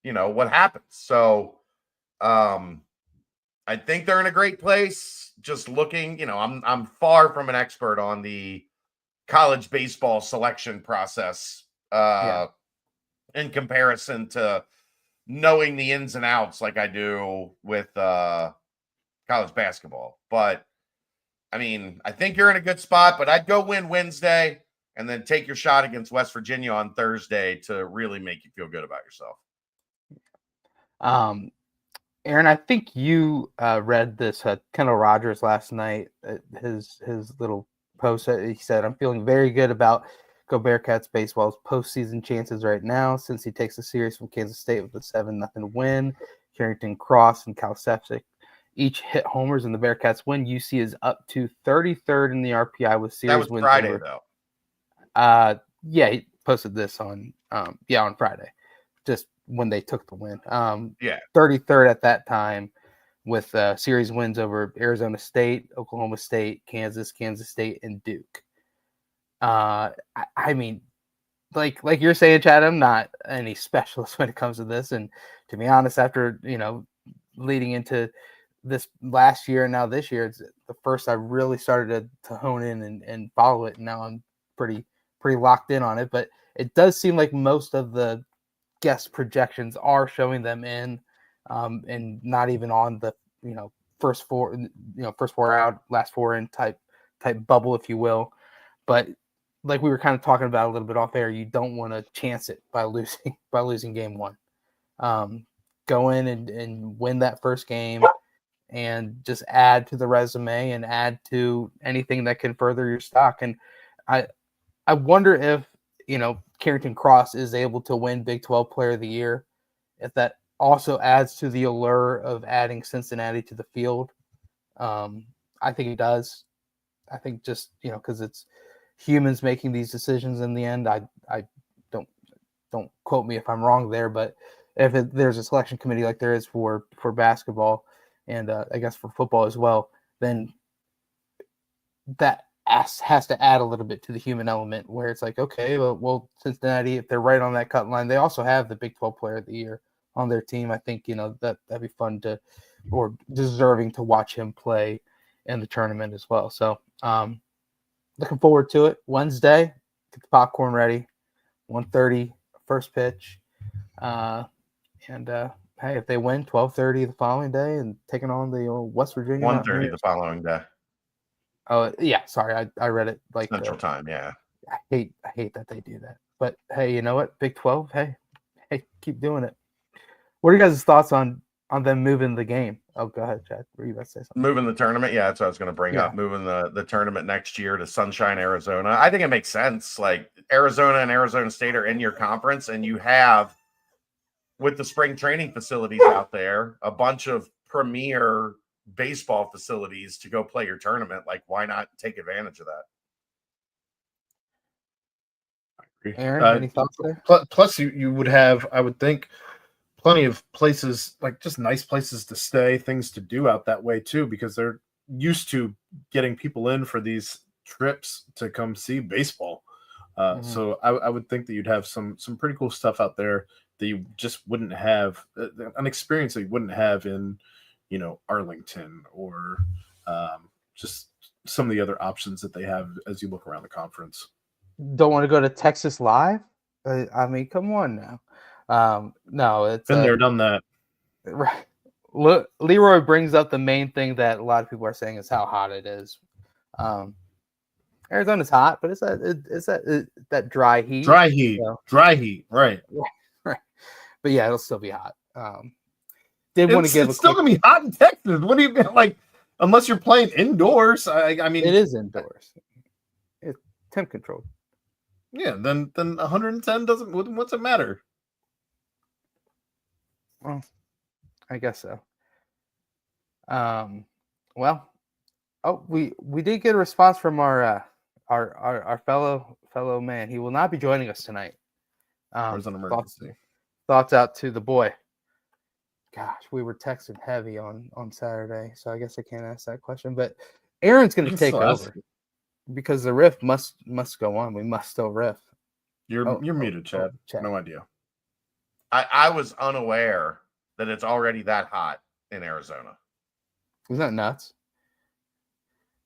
what happens. So I think they're in a great place. Just looking, I'm far from an expert on the college baseball selection process in comparison to knowing the ins and outs like I do with college basketball. But I mean, I think you're in a good spot, but I'd go win Wednesday and then take your shot against West Virginia on Thursday to really make you feel good about yourself. Aaron, I think you read this Kendall Rogers last night. His little post. He said, "I'm feeling very good about Go Bearcats baseball's postseason chances right now since he takes the series from Kansas State with a 7-0 win. Carrington Cross and Cal Sepsic each hit homers in the Bearcats win. UC is up to 33rd in the RPI with series wins. That was Friday, though. Yeah, he posted this on Friday, just when they took the win. 33rd at that time with series wins over Arizona State, Oklahoma State, Kansas State, and Duke. I mean, like you're saying, Chad, I'm not any specialist when it comes to this. And to be honest, after, leading into this last year and now this year, it's the first I really started to hone in and follow it. And now I'm pretty locked in on it. But it does seem like most of the guest projections are showing them in, and not even on the, first four out, last four in type bubble, if you will. But like we were kind of talking about a little bit off air, you don't want to chance it by losing game one. Go in and win that first game and just add to the resume and add to anything that can further your stock. And I wonder if, Carrington Cross is able to win Big 12 Player of the Year, if that also adds to the allure of adding Cincinnati to the field. I think it does. I think just, because it's humans making these decisions in the end. I don't quote me if I'm wrong there, but if there's a selection committee like there is for basketball and I guess for football as well, then that has to add a little bit to the human element where it's like, okay, well, Cincinnati, if they're right on that cut line, they also have the Big 12 Player of the Year on their team. I think, that'd be fun or deserving to watch him play in the tournament as well. So, looking forward to it. Wednesday, get the popcorn ready. 1:30 first pitch. Hey, if they win, 12:30 the following day and taking on the West Virginia. 1:30 the following day. Oh yeah, sorry, I read it like Central Time. Yeah, I hate that they do that. But hey, you know what? Big 12. Hey, keep doing it. What are you guys' thoughts on them moving the game? Oh, go ahead, Chad. Were you about to say something? Moving the tournament. Yeah, that's what I was going to bring up. Moving the tournament next year to Sunshine, Arizona. I think it makes sense. Like Arizona and Arizona State are in your conference, and you have, with the spring training facilities out there, a bunch of premier baseball facilities to go play your tournament. Like, why not take advantage of that? Aaron, any thoughts there? Plus, you would have, I would think, plenty of places, like just nice places to stay, things to do out that way too, because they're used to getting people in for these trips to come see baseball. So I would think that you'd have some pretty cool stuff out there that you just wouldn't have, an experience that you wouldn't have in, Arlington or just some of the other options that they have as you look around the conference. Don't want to go to Texas Live? I mean, come on now. No, it's been there, done that. Right. Look, Leroy brings up the main thing that a lot of people are saying is how hot it is. Arizona's hot, but it's that dry heat. Dry heat, right. Right. But yeah, it'll still be hot. It's still gonna be hot in Texas. What do you like? Unless you're playing indoors, I mean, it is indoors. It's temp controlled. Yeah, then 110 doesn't. What's it matter? Well, I guess so. Well, Oh, we did get a response from our fellow man. He will not be joining us tonight. There's an emergency. Thoughts out to the boy. Gosh, we were texting heavy on Saturday, so I guess I can't ask that question. But Aaron's going to take over because the riff must go on. We must still riff. You're muted, Chad. No idea. I was unaware that it's already that hot in Arizona. Isn't that nuts?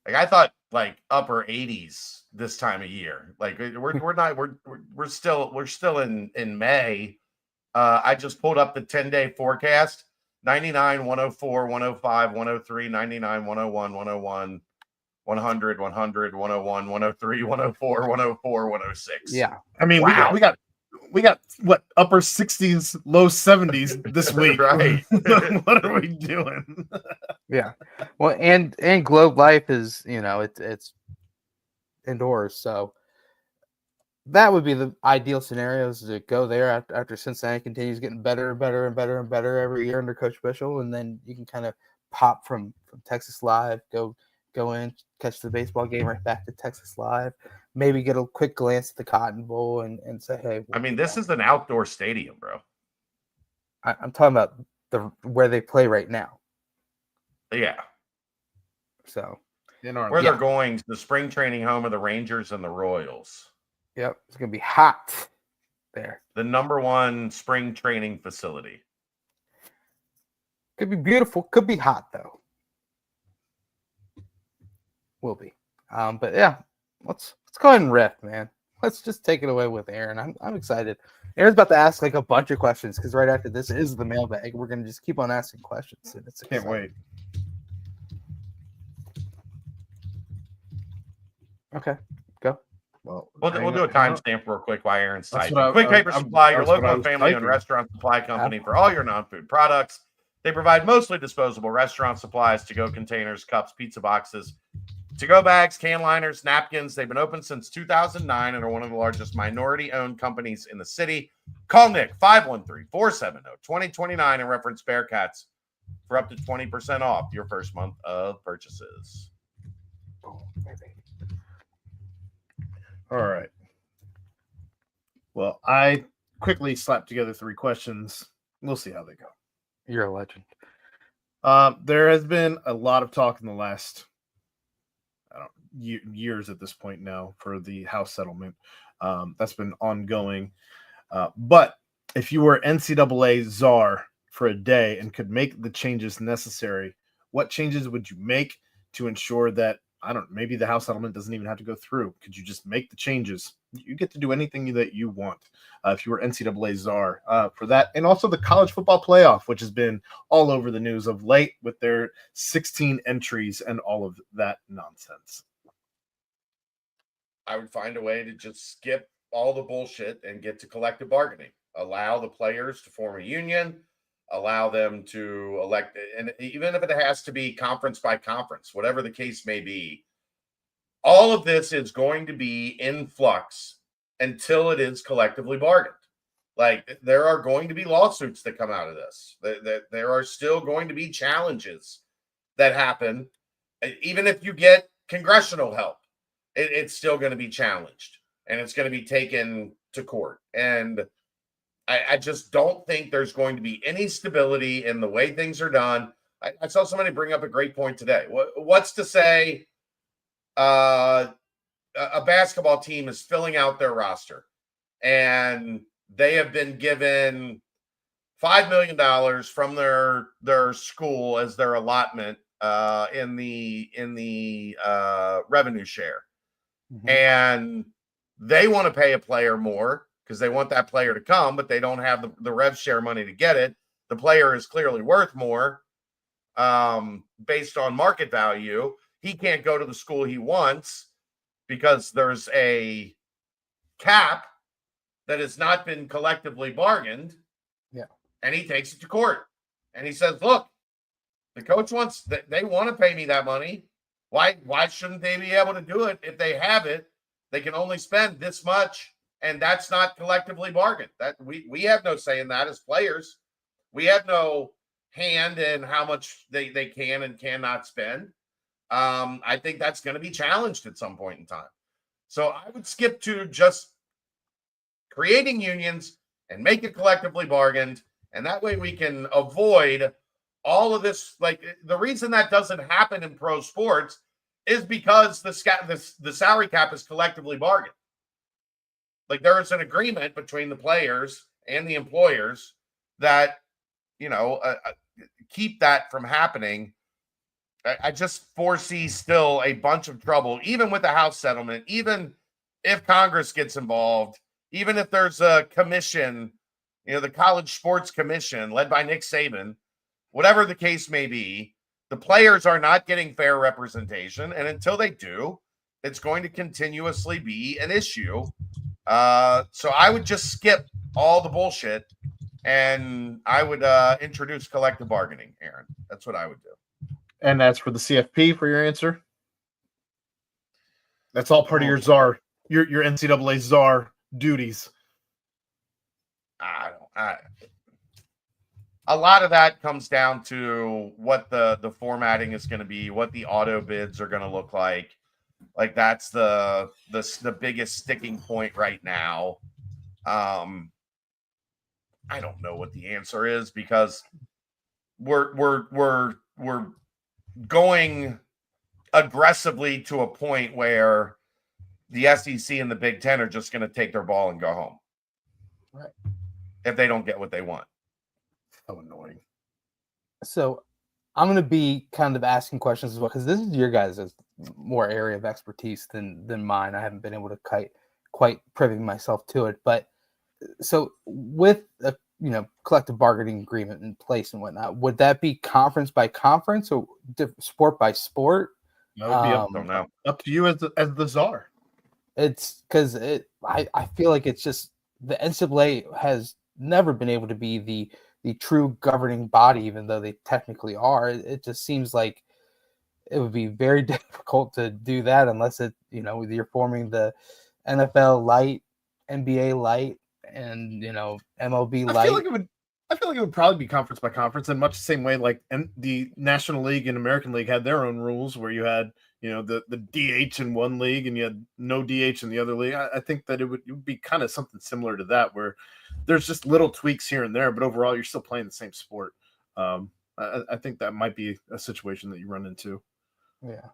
Like I thought, like upper 80s this time of year. Like we're still in May. I just pulled up the 10-day forecast: 99, 104, 105, 103, 99, 101, 101, 100, 100, 101, 103, 104, 104, 106. Yeah. I mean, wow. we got what, upper 60s, low 70s this week. Right. What are we doing? Yeah. Well, and Globe Life is, it's indoors, so that would be the ideal scenarios to go there after Cincinnati continues getting better and better and better and better every year under Coach Bishop, and then you can kind of pop from Texas Live, go in, catch the baseball game, right back to Texas Live, maybe get a quick glance at the Cotton Bowl and say, hey. I mean, this is an outdoor stadium, bro. I'm talking about where they play right now. Yeah. So where they're going, the spring training home of the Rangers and the Royals. Yep, it's going to be hot there. The #1 spring training facility. Could be beautiful. Could be hot, though. Will be. But yeah, let's go ahead and riff, man. Let's just take it away with Aaron. I'm excited. Aaron's about to ask like a bunch of questions because right after this is the mailbag. We're going to just keep on asking questions. And it's Can't wait. Okay, go. Well, we'll do a timestamp real quick while Aaron's typing. Quick Paper Supply, your local and family-owned restaurant supply company for all your non-food products. They provide mostly disposable restaurant supplies, to-go containers, cups, pizza boxes, to-go bags, can liners, napkins. They've been open since 2009 and are one of the largest minority-owned companies in the city. Call Nick, 513-470-2029, and reference Bearcats for up to 20% off your first month of purchases. All right. Well, I quickly slapped together 3 questions. We'll see how they go. You're a legend. There has been a lot of talk in the last years at this point now for the house settlement. That's been ongoing. But if you were NCAA czar for a day and could make the changes necessary, what changes would you make to ensure that, maybe the house settlement doesn't even have to go through? Could you just make the changes? You get to do anything that you want if you were NCAA czar for that. And also the college football playoff, which has been all over the news of late with their 16 entries and all of that nonsense. I would find a way to just skip all the bullshit and get to collective bargaining. Allow the players to form a union, allow them to elect, and even if it has to be conference by conference, whatever the case may be, all of this is going to be in flux until it is collectively bargained. Like, there are going to be lawsuits that come out of this. There are still going to be challenges that happen. Even if you get congressional help, it's still going to be challenged, and it's going to be taken to court. And I just don't think there's going to be any stability in the way things are done. I saw somebody bring up a great point today. What's to say a basketball team is filling out their roster and they have been given $5 million from their school as their allotment in the revenue share. Mm-hmm. And they want to pay a player more because they want that player to come, but they don't have the rev share money to get it. The player is clearly worth more based on market value. He can't go to the school he wants because there's a cap that has not been collectively bargained. Yeah. And he takes it to court. And he says, look, the coach wants, they want to pay me that money. Why shouldn't they be able to do it? If they have it, they can only spend this much. And that's not collectively bargained. That we have no say in that as players. We have no hand in how much they can and cannot spend. I think that's going to be challenged at some point in time. So I would skip to just creating unions and make it collectively bargained. And that way we can avoid all of this. Like, the reason that doesn't happen in pro sports is because the salary cap is collectively bargained. Like, there is an agreement between the players and the employers that, keep that from happening. I just foresee still a bunch of trouble, even with the House settlement, even if Congress gets involved, even if there's a commission, the College Sports Commission led by Nick Saban, whatever the case may be, the players are not getting fair representation. And until they do, it's going to continuously be an issue. So I would just skip all the bullshit and I would introduce collective bargaining, Aaron. That's what I would do. And that's for the CFP for your answer. That's all part of your czar, your NCAA czar duties. A lot of that comes down to what the formatting is going to be, what the auto bids are going to look like. Like, that's the biggest sticking point right now. I don't know what the answer is, because we're going aggressively to a point where the SEC and the Big Ten are just going to take their ball and go home. Right. If they don't get what they want. So annoying. So I'm going to be kind of asking questions as well, because this is your guys' more area of expertise than mine. I haven't been able to quite privy myself to it. But so with a collective bargaining agreement in place and whatnot, would that be conference by conference or sport by sport? That would be up to you as the czar. It's because I feel like it's just the NCAA has never been able to be the true governing body, even though they technically are. It just seems like it would be very difficult to do that unless you're forming the NFL light, NBA light, and MLB light. I feel like it would probably be conference by conference, in much the same way like the National League and American League had their own rules, where you had the DH in one league and you had no DH in the other league. I think that it would be kind of something similar to that, where there's just little tweaks here and there, but overall you're still playing the same sport. I think that might be a situation that you run into. Yeah.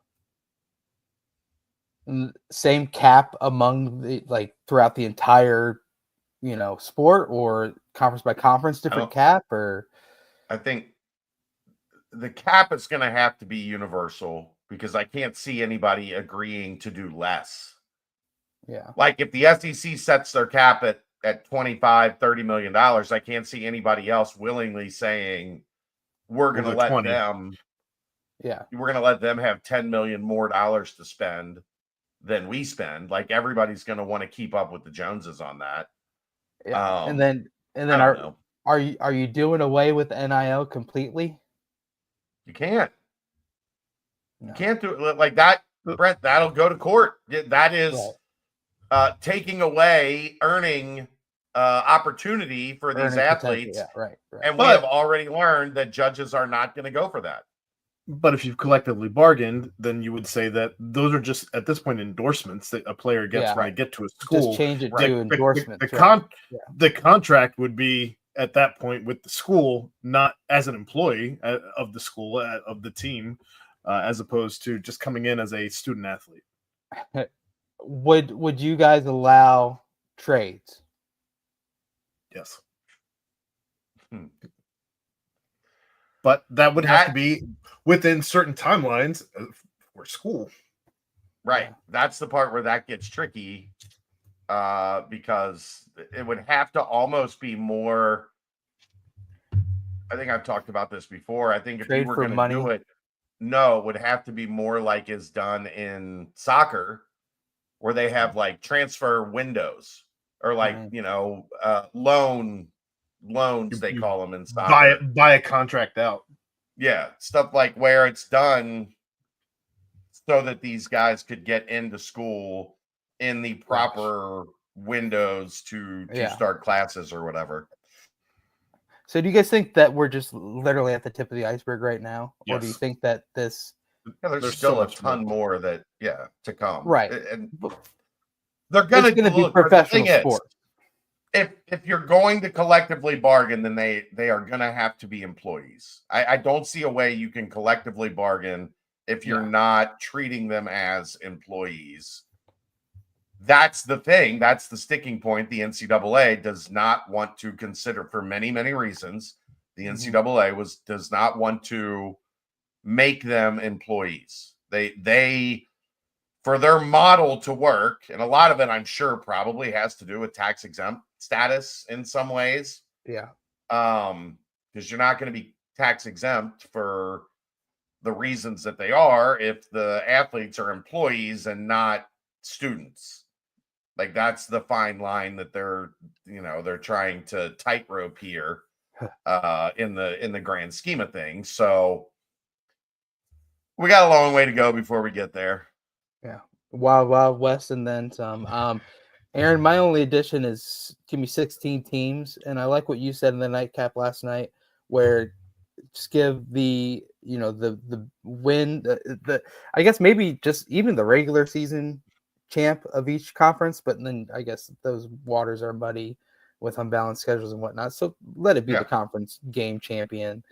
And same cap among throughout the entire sport, or conference by conference, different cap? Or I think the cap is going to have to be universal, because I can't see anybody agreeing to do less. Yeah. Like, if the SEC sets their cap at $25-30 million, I can't see anybody else willingly saying we're going to let 20. them. Yeah. We're going to let them have $10 million more dollars to spend than we spend. Like, everybody's going to want to keep up with the Joneses on that. Yeah. And then are you doing away with NIL completely? You can't. No. You can't do it like that, Brent. That'll go to court. That is taking away earning opportunity for these athletes. Yeah, right. And we have already learned that judges are not going to go for that. But if you've collectively bargained, then you would say that those are just, at this point, endorsements that a player gets when they get to a school. Just change it to endorsements. The contract would be at that point with the school, not as an employee of the school, of the team, as opposed to just coming in as a student athlete. Would you guys allow trades? Yes. But that would have to be within certain timelines for school. Right. Yeah. That's the part where that gets tricky, because it would have to almost be more. I think I've talked about this before. I think if you were going to do it, it would have to be more like is done in soccer, where they have like transfer windows, or like, loans, they call them in soccer. Buy a contract out. Yeah, stuff like where it's done so that these guys could get into school in the proper windows to start classes or whatever. So do you guys think that we're just literally at the tip of the iceberg right now? Yes. Or do you think that this Yeah, there's There's still so a much ton more. more that to come. Right. And But they're it's gonna going to be look. The professional thing is, sport. if you're going to collectively bargain, then they are gonna have to be employees. I don't see a way you can collectively bargain if you're Yeah. not treating them as employees. That's the thing. That's the sticking point. The NCAA does not want to consider, for many, many reasons. The NCAA does not want to make them employees. They for their model to work, and a lot of it, I'm sure, probably has to do with tax exempt status in some ways. Yeah. Because you're not going to be tax exempt for the reasons that they are if the athletes are employees and not students. Like that's the fine line that they're trying to tightrope here in the grand scheme of things. So we got a long way to go before we get there. Yeah. Wild Wild West and then some. Aaron, my only addition is give me 16 teams, and I like what you said in the nightcap last night, where just give the the win the I guess maybe just even the regular season champ of each conference, but then I guess those waters are muddy with unbalanced schedules and whatnot. So let it be the conference game champion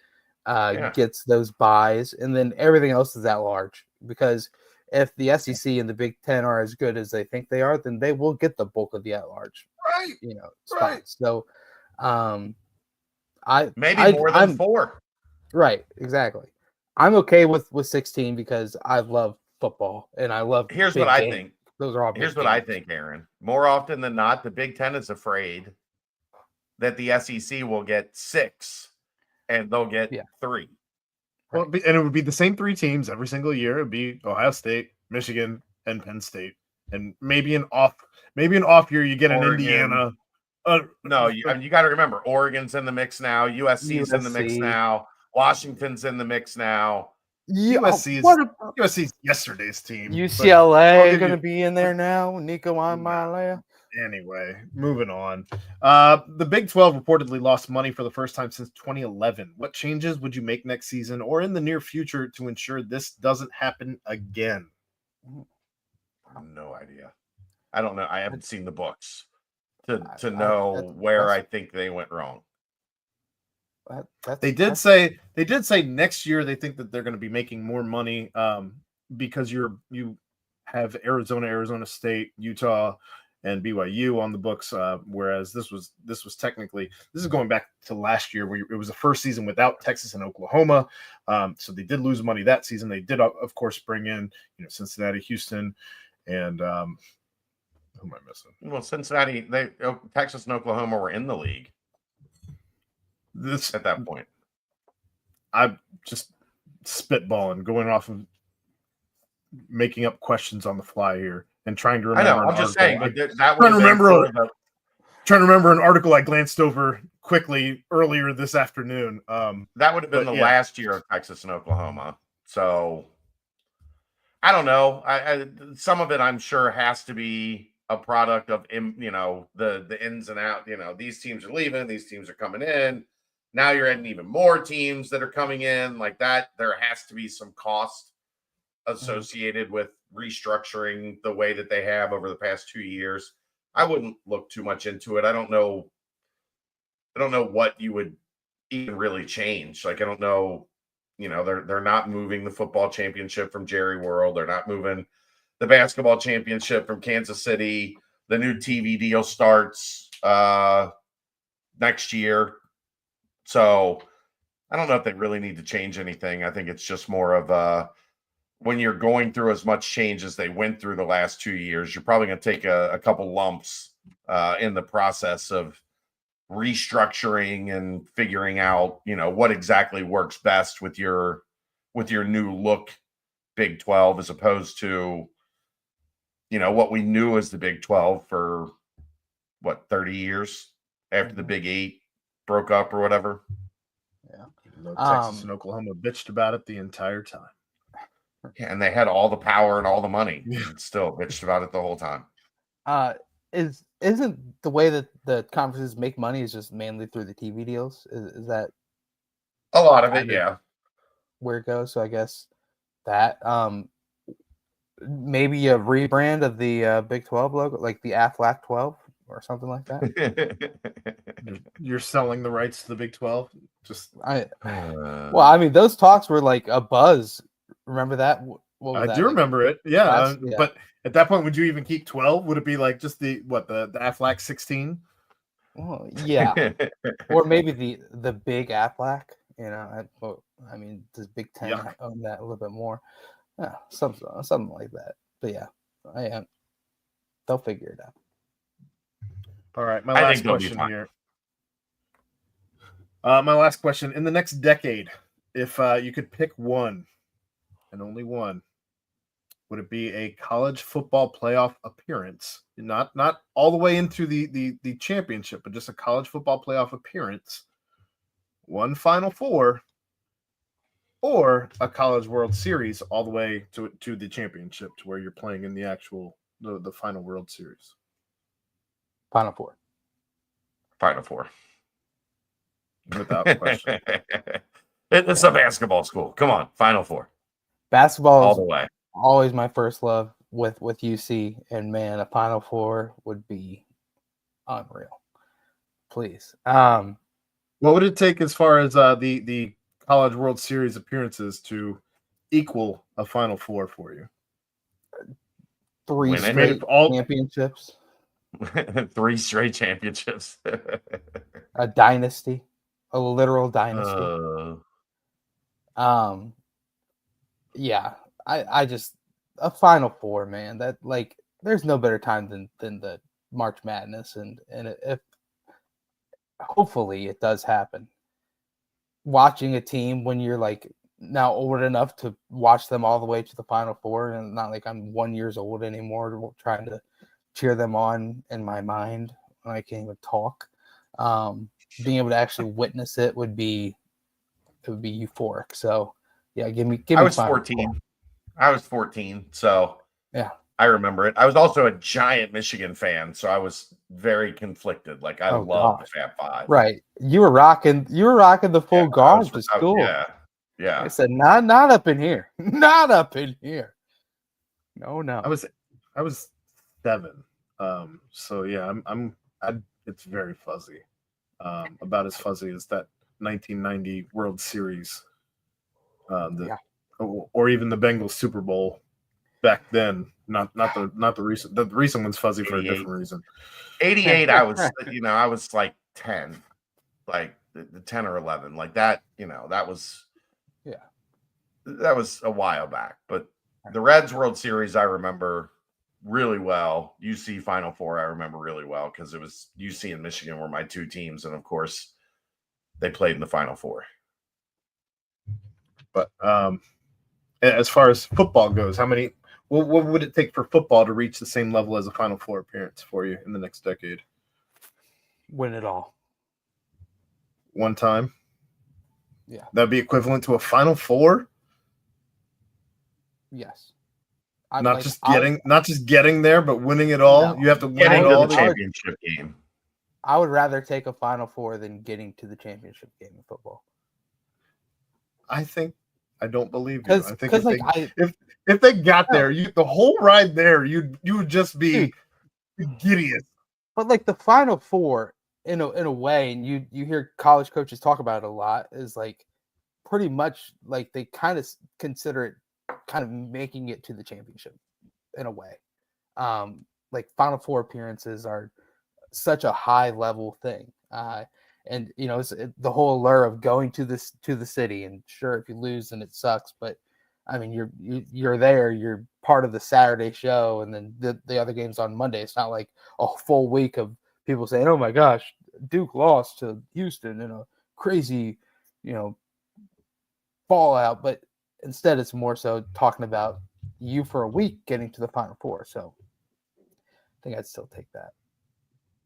gets those buys, and then everything else is at large. Because if the SEC and the Big Ten are as good as they think they are, then they will get the bulk of the at large, spots. So, I maybe more than I'm 4. right, exactly. I'm okay with 16 because I love football and I love. Here's what I think. Those are all. Here's what I think, Aaron. More often than not, the Big Ten is afraid that the SEC will get 6 and they'll get 3. Well, and it would be the same 3 teams every single year. It'd be Ohio State, Michigan, and Penn State, and maybe an off year you get Oregon. an Indiana. No, you got to remember Oregon's in the mix now. USC's in the mix now. Washington's in the mix now. USC's yesterday's team. UCLA going to be in there now. Nico Iamaleava. Anyway, moving on. The Big 12 reportedly lost money for the first time since 2011. What changes would you make next season or in the near future to ensure this doesn't happen again? I have no idea. I don't know. I haven't seen the books to know where I think they went wrong. They did say next year they think that they're going to be making more money because you have Arizona State, Utah, and BYU on the books, whereas this was technically, this is going back to last year where it was the first season without Texas and Oklahoma, so they did lose money that season. They did, of course, bring in Cincinnati, Houston, and who am I missing? Well, Cincinnati, Texas and Oklahoma were in the league at that point. I'm just spitballing, going off of making up questions on the fly here. And trying to remember. I know. I'm just saying, but that was trying to remember an article I glanced over quickly earlier this afternoon. That would have been the last year of Texas and Oklahoma. So I don't know. Some of it, I'm sure, has to be a product of the ins and out. These teams are leaving, these teams are coming in. Now you're adding even more teams that are coming in like that. There has to be some cost associated with restructuring the way that they have over the past 2 years. I wouldn't look too much into it. I don't know what you would even really change. Like, I don't know, they're not moving the football championship from Jerry World. They're not moving the basketball championship from Kansas City. The new TV deal starts next year. So I don't know if they really need to change anything. I think it's just more of when you're going through as much change as they went through the last 2 years, you're probably going to take a couple lumps in the process of restructuring and figuring out, what exactly works best with your new look Big 12 as opposed to, what we knew as the Big 12 for 30 years after the Big 8 broke up or whatever. Yeah. Texas and Oklahoma bitched about it the entire time. Yeah, and they had all the power and all the money. And still bitched about it the whole time. Isn't the way that the conferences make money is just mainly through the TV deals? Is that a lot of it? Yeah, where it goes. So I guess That maybe a rebrand of the Big 12 logo, like the Aflac 12 or something like that. You're selling the rights to the Big 12. Just well, I mean, those talks were like a buzz. Remember that? What was I that? do remember it. Yeah, yeah. But at that point, would you even keep 12? Would it be like just the Aflac 16? Well, yeah, or maybe the big Aflac. You know, I mean, does Big Ten own that a little bit more? Yeah, something like that. But yeah, I am. They'll figure it out. All right, my last question here. My last question: in the next decade, if you could pick one and only one, would it be a college football playoff appearance? Not all the way into the championship, but just a college football playoff appearance, one Final Four, or a College World Series all the way to the championship, to where you're playing in the actual the final World Series. Final Four. Final Four. Without question. It's a basketball school. Come on, Final Four. Basketball all the way. Always my first love with UC, and man, a Final Four would be unreal. Please. What would it take as far as the College World Series appearances to equal a Final Four for you? 3 straight championships. 3 straight championships. A dynasty, a literal dynasty. Yeah, I just a Final Four, man. That like, there's no better time than the March Madness, and if hopefully it does happen. Watching a team when you're like now old enough to watch them all the way to the Final Four, and not like I'm 1 year old anymore, trying to cheer them on in my mind when I can't even talk. Being able to actually witness it would be euphoric. So yeah, give me. I was 14. I was 14, so yeah, I remember it. I was also a giant Michigan fan, so I was very conflicted. Like, I loved the Fab Five. Right, you were rocking the full guard to school. Yeah. I said, not up in here, not up in here. No. I was 7. So yeah, it's very fuzzy. About as fuzzy as that 1990 World Series. Or even the Bengals Super Bowl back then. Not the recent. The recent one's fuzzy for a different reason. 88, I was like 10, like the 10 or 11, like that. That was a while back. But the Reds World Series, I remember really well. UC Final Four, I remember really well, because it was UC and Michigan were my 2 teams, and of course, they played in the Final Four. But as far as football goes, what would it take for football to reach the same level as a Final Four appearance for you in the next decade? Win it all. One time? Yeah. That'd be equivalent to a Final Four? Yes. Not just getting there, but winning it all. No. You have to win it all. The championship game. I would rather take a Final Four than getting to the championship game in football. I don't believe you. I think if they got there, the whole ride there, you would just be giddiest. But like the Final Four, in a way, and you hear college coaches talk about it a lot, is like pretty much like they kind of consider it kind of making it to the championship in a way. Like Final Four appearances are such a high level thing. And it's the whole allure of going to the city, and sure, if you lose then it sucks, but I mean you're there, you're part of the Saturday show, and then the other games on Monday. It's not like a full week of people saying, oh my gosh, Duke lost to Houston in a crazy fallout, but instead it's more so talking about you for a week getting to the Final Four. So I think I'd still take that.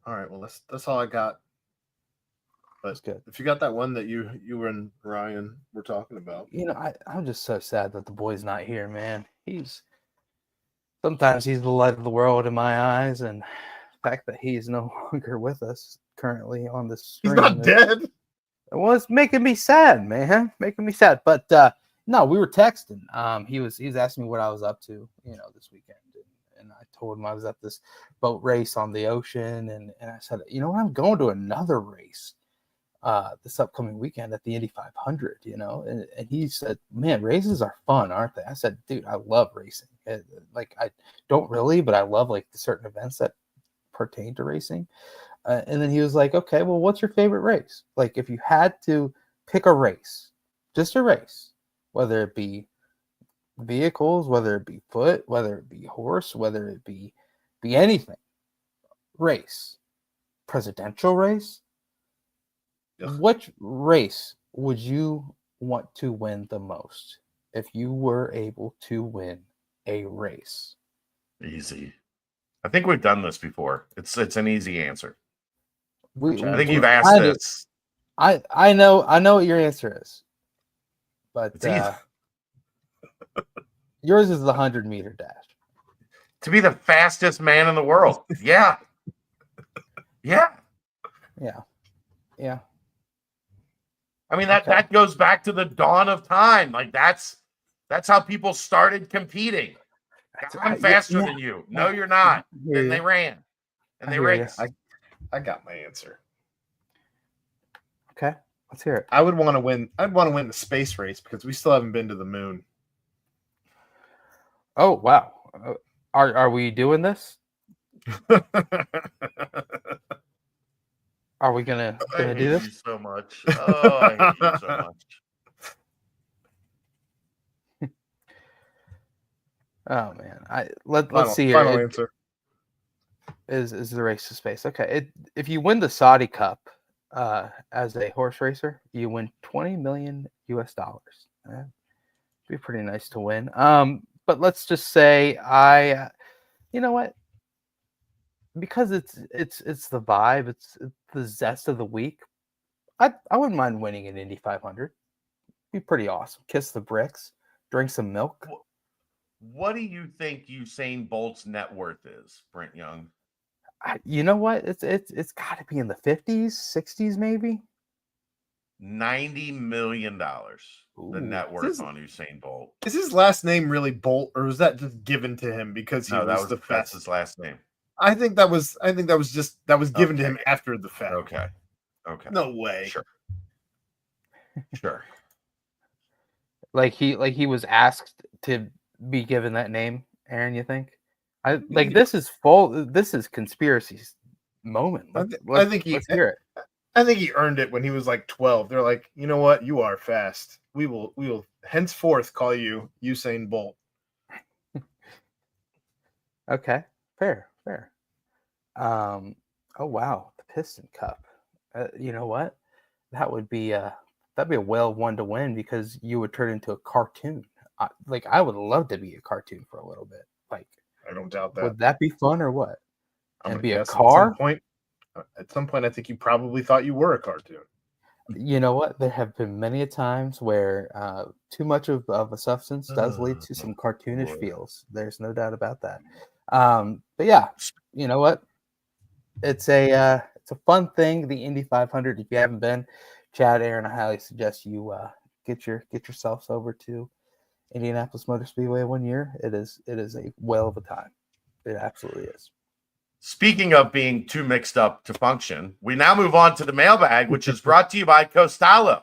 All right, well that's all I got. That's good. If you got that one that you and Ryan were talking about. I'm just so sad that the boy's not here, man. Sometimes he's the light of the world in my eyes, and the fact that he's no longer with us currently on the stream. He's not dead. Well, it's making me sad, man. Making me sad. But No, we were texting. He was asking me what I was up to, this weekend, and I told him I was at this boat race on the ocean, and I said, I'm going to another race this upcoming weekend at the Indy 500, and he said, man, races are fun, aren't they? I said, dude, I love racing. Like, I don't really, but I love like the certain events that pertain to racing. And then he was like, okay, well, what's your favorite race? Like, if you had to pick a race, just a race, whether it be vehicles, whether it be foot, whether it be horse, whether it be anything, race, presidential race, which race would you want to win the most if you were able to win a race? Easy. I think we've done this before. It's an easy answer. I think you've asked this. I know what your answer is, but It's easy. Yours is the 100-meter dash. To be the fastest man in the world. Yeah. Yeah. Yeah. Yeah. I mean, that goes back to the dawn of time. Like that's how people started competing. I'm faster than you. No, you're not. Then they ran. And they raced. I got my answer. Okay. Let's hear it. I'd want to win the space race because we still haven't been to the moon. Oh, wow. Are we doing this? Are we gonna do this? I hate you so much. Oh, I hate you so much. Oh man. Let's see here. Final answer is the race to space. Okay. If you win the Saudi Cup as a horse racer, you win $20 million US. That'd be pretty nice to win. But let's just say you know what? Because it's the vibe, it's the zest of the week. I wouldn't mind winning an Indy 500. Be pretty awesome. Kiss the bricks, drink some milk. What do you think Usain Bolt's net worth is, Brent Young? You know what? It's got to be in the 50s, 60s, maybe. $90 million. The net worth on Usain Bolt. Is his last name really Bolt, or was that just given to him because he was the fast? That's his last name. I think that was given to him after the fact. Okay. No way. Sure. Like he was asked to be given that name, Aaron, you think? This is conspiracy moment. I think let's hear it. I think he earned it when he was like 12. They're like, you know what? You are fast. We will henceforth call you Usain Bolt. Okay. Fair. Oh wow, the Piston Cup. You know what? That'd be a well one to win because you would turn into a cartoon. I would love to be a cartoon for a little bit. Like, I don't doubt that. Would that be fun or what? And be a car? At some point, I think you probably thought you were a cartoon. You know what? There have been many a times where too much of a substance does lead to some cartoonish feels. There's no doubt about that. But yeah, you know what? It's a fun thing. The Indy 500. If you haven't been, Chad, Aaron, I highly suggest you get yourselves over to Indianapolis Motor Speedway one year. It is a whale of a time. It absolutely is. Speaking of being too mixed up to function, we now move on to the mailbag, which is brought to you by Costallo.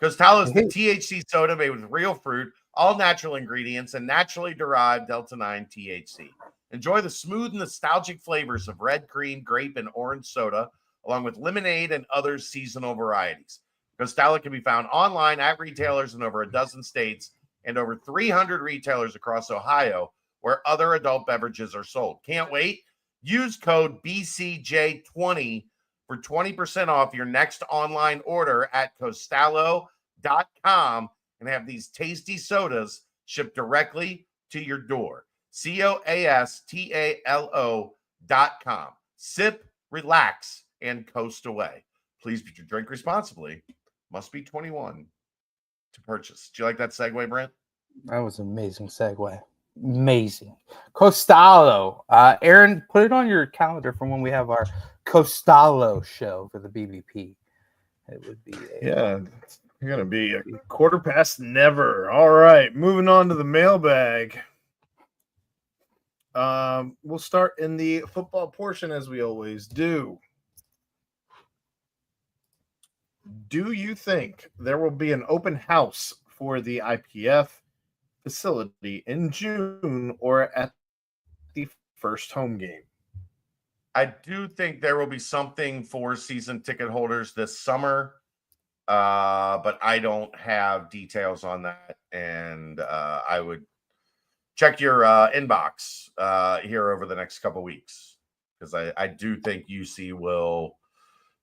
Costallo is the THC soda made with real fruit, all natural ingredients, and naturally derived Delta-9 THC. Enjoy the smooth, nostalgic flavors of red cream, grape, and orange soda, along with lemonade and other seasonal varieties. Costallo can be found online at retailers in over a dozen states and over 300 retailers across Ohio, where other adult beverages are sold. Can't wait? Use code BCJ20 for 20% off your next online order at Costallo.com and have these tasty sodas shipped directly to your door. COASTALO.com. Sip, relax, and coast away. Please drink responsibly. Must be 21 to purchase. Do you like that segue, Brent? That was an amazing segue. Amazing. Costallo. Aaron, put it on your calendar for when we have our Costallo show for the BBP. It would be It's going to be a quarter past never. All right, moving on to the mailbag. We'll start in the football portion as we always do. Do you think there will be an open house for the IPF facility in June or at the first home game? I do think there will be something for season ticket holders this summer, but I don't have details on that. And I would check your inbox here over the next couple weeks, because I do think UC will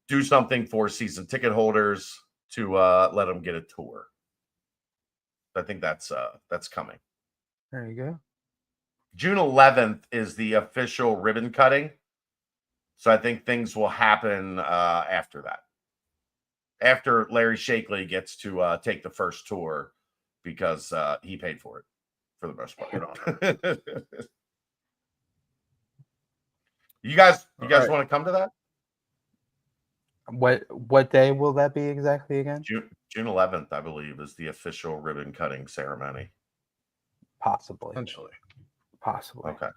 do something for season ticket holders to let them get a tour. I think that's coming. There you go. June 11th is the official ribbon cutting. So I think things will happen after that. After Larry Shakely gets to take the first tour, because he paid for it for the most part. You guys want to come to that? What day will that be exactly again? June 11th, I believe, is the official ribbon cutting ceremony. Possibly. Possibly. Okay.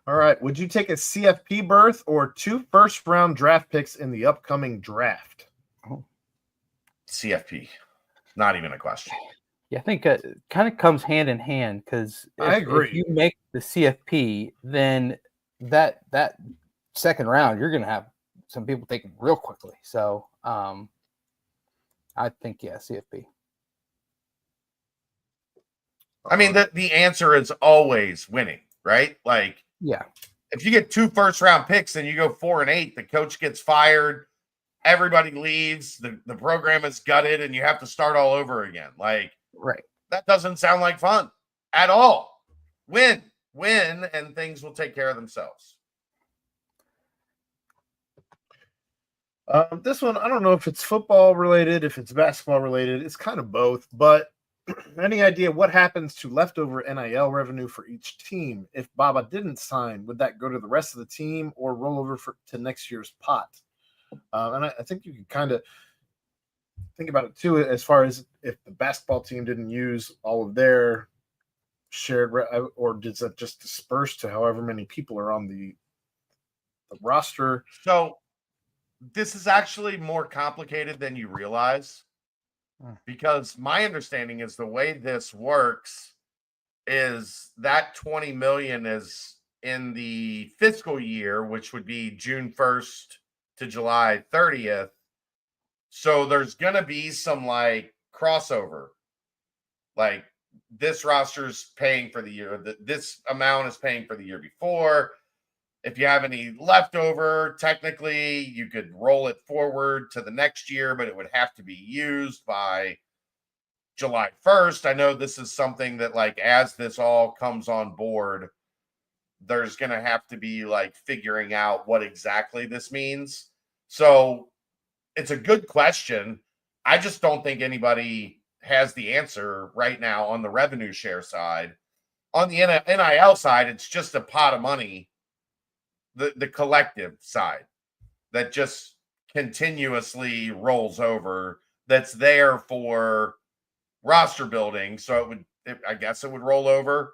All right. Would you take a CFP berth or 2 first-round draft picks in the upcoming draft? Oh. CFP. Not even a question. Yeah, I think it kind of comes hand in hand, because I agree. If you make the CFP, then that second round, you're going to have some people taken real quickly. So I think, CFP. I mean, the answer is always winning, right? Like, yeah, if you get 2 first-round picks and you go 4-8, the coach gets fired, everybody leaves, the program is gutted, and you have to start all over again. Like, right. That doesn't sound like fun at all. Win, and things will take care of themselves. This one, I don't know if it's football related, if it's basketball related. It's kind of both, but any idea what happens to leftover NIL revenue for each team? If Baba didn't sign, would that go to the rest of the team or roll over to next year's pot? And I think you can kind of think about it too, as far as if the basketball team didn't use all of their shared, or does that just disperse to however many people are on the roster? So this is actually more complicated than you realize, because my understanding is the way this works is that 20 million is in the fiscal year, which would be June 1st to July 30th. So there's going to be some like crossover. Like, this roster's paying for the year, this amount is paying for the year before. If you have any leftover, technically you could roll it forward to the next year, but it would have to be used by July 1st. I know this is something that, like, as this all comes on board, there's going to have to be like figuring out what exactly this means. So it's a good question. I just don't think anybody has the answer right now on the revenue share side. On the NIL side, it's just a pot of money, the collective side, that just continuously rolls over, that's there for roster building. So I guess it would roll over.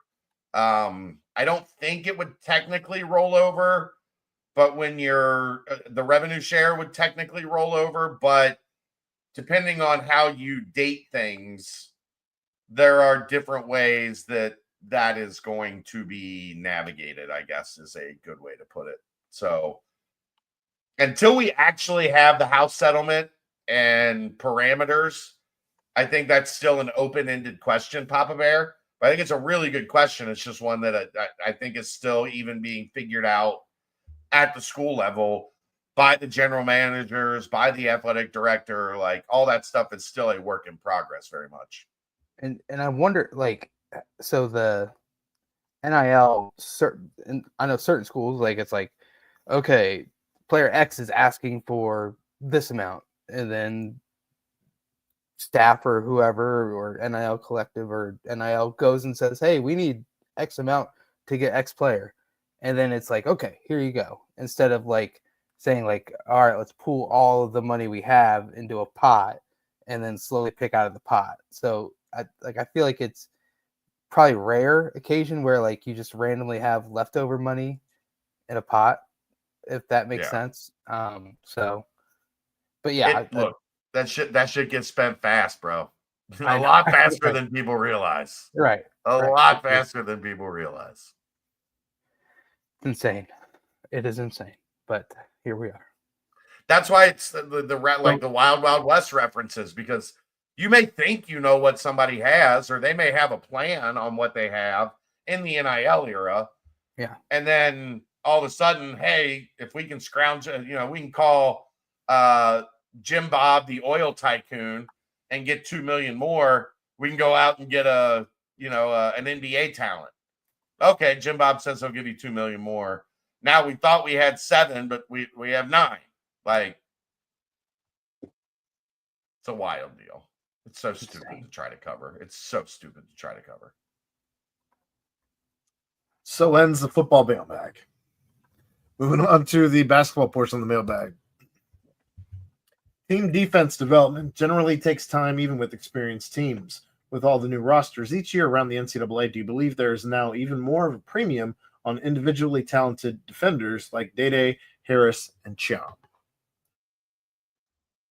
I don't think it would technically roll over, but when you're the revenue share would technically roll over, but depending on how you date things, there are different ways that is going to be navigated, I guess is a good way to put it. So until we actually have the house settlement and parameters, I think that's still an open-ended question, Papa Bear. But I think it's a really good question. It's just one that I think is still even being figured out at the school level by the general managers, by the athletic director. Like, all that stuff is still a work in progress very much. And I wonder, like, so the NIL, I know certain schools, like, it's like, okay, player X is asking for this amount, and then staff or whoever, or NIL collective or NIL goes and says, hey, we need X amount to get X player. And then it's like, okay, here you go. Instead of like saying like, all right, let's pool all of the money we have into a pot and then slowly pick out of the pot. So I feel like it's probably rare occasion where like you just randomly have leftover money in a pot, if that makes sense. But yeah, Look, that shit gets spent fast, bro. I A know. lot faster than people realize. Right. A lot faster than people realize. It's insane. It is insane. But here we are. That's why it's the Wild Wild West references, because you may think you know what somebody has, or they may have a plan on what they have in the NIL era. Yeah. And then all of a sudden, hey, if we can scrounge, we can call Jim Bob, the oil tycoon, and get 2 million more. We can go out and get an NBA talent. Okay, Jim Bob says he'll give you 2 million more. Now we thought we had 7, but we have 9. Like, it's a wild deal. It's so stupid to try to cover. It's so stupid to try to cover. So ends the football mailbag. Moving on to the basketball portion of the mailbag. Team defense development generally takes time, even with experienced teams. With all the new rosters each year around the NCAA, do you believe there is now even more of a premium on individually talented defenders like Dede, Harris, and Cham?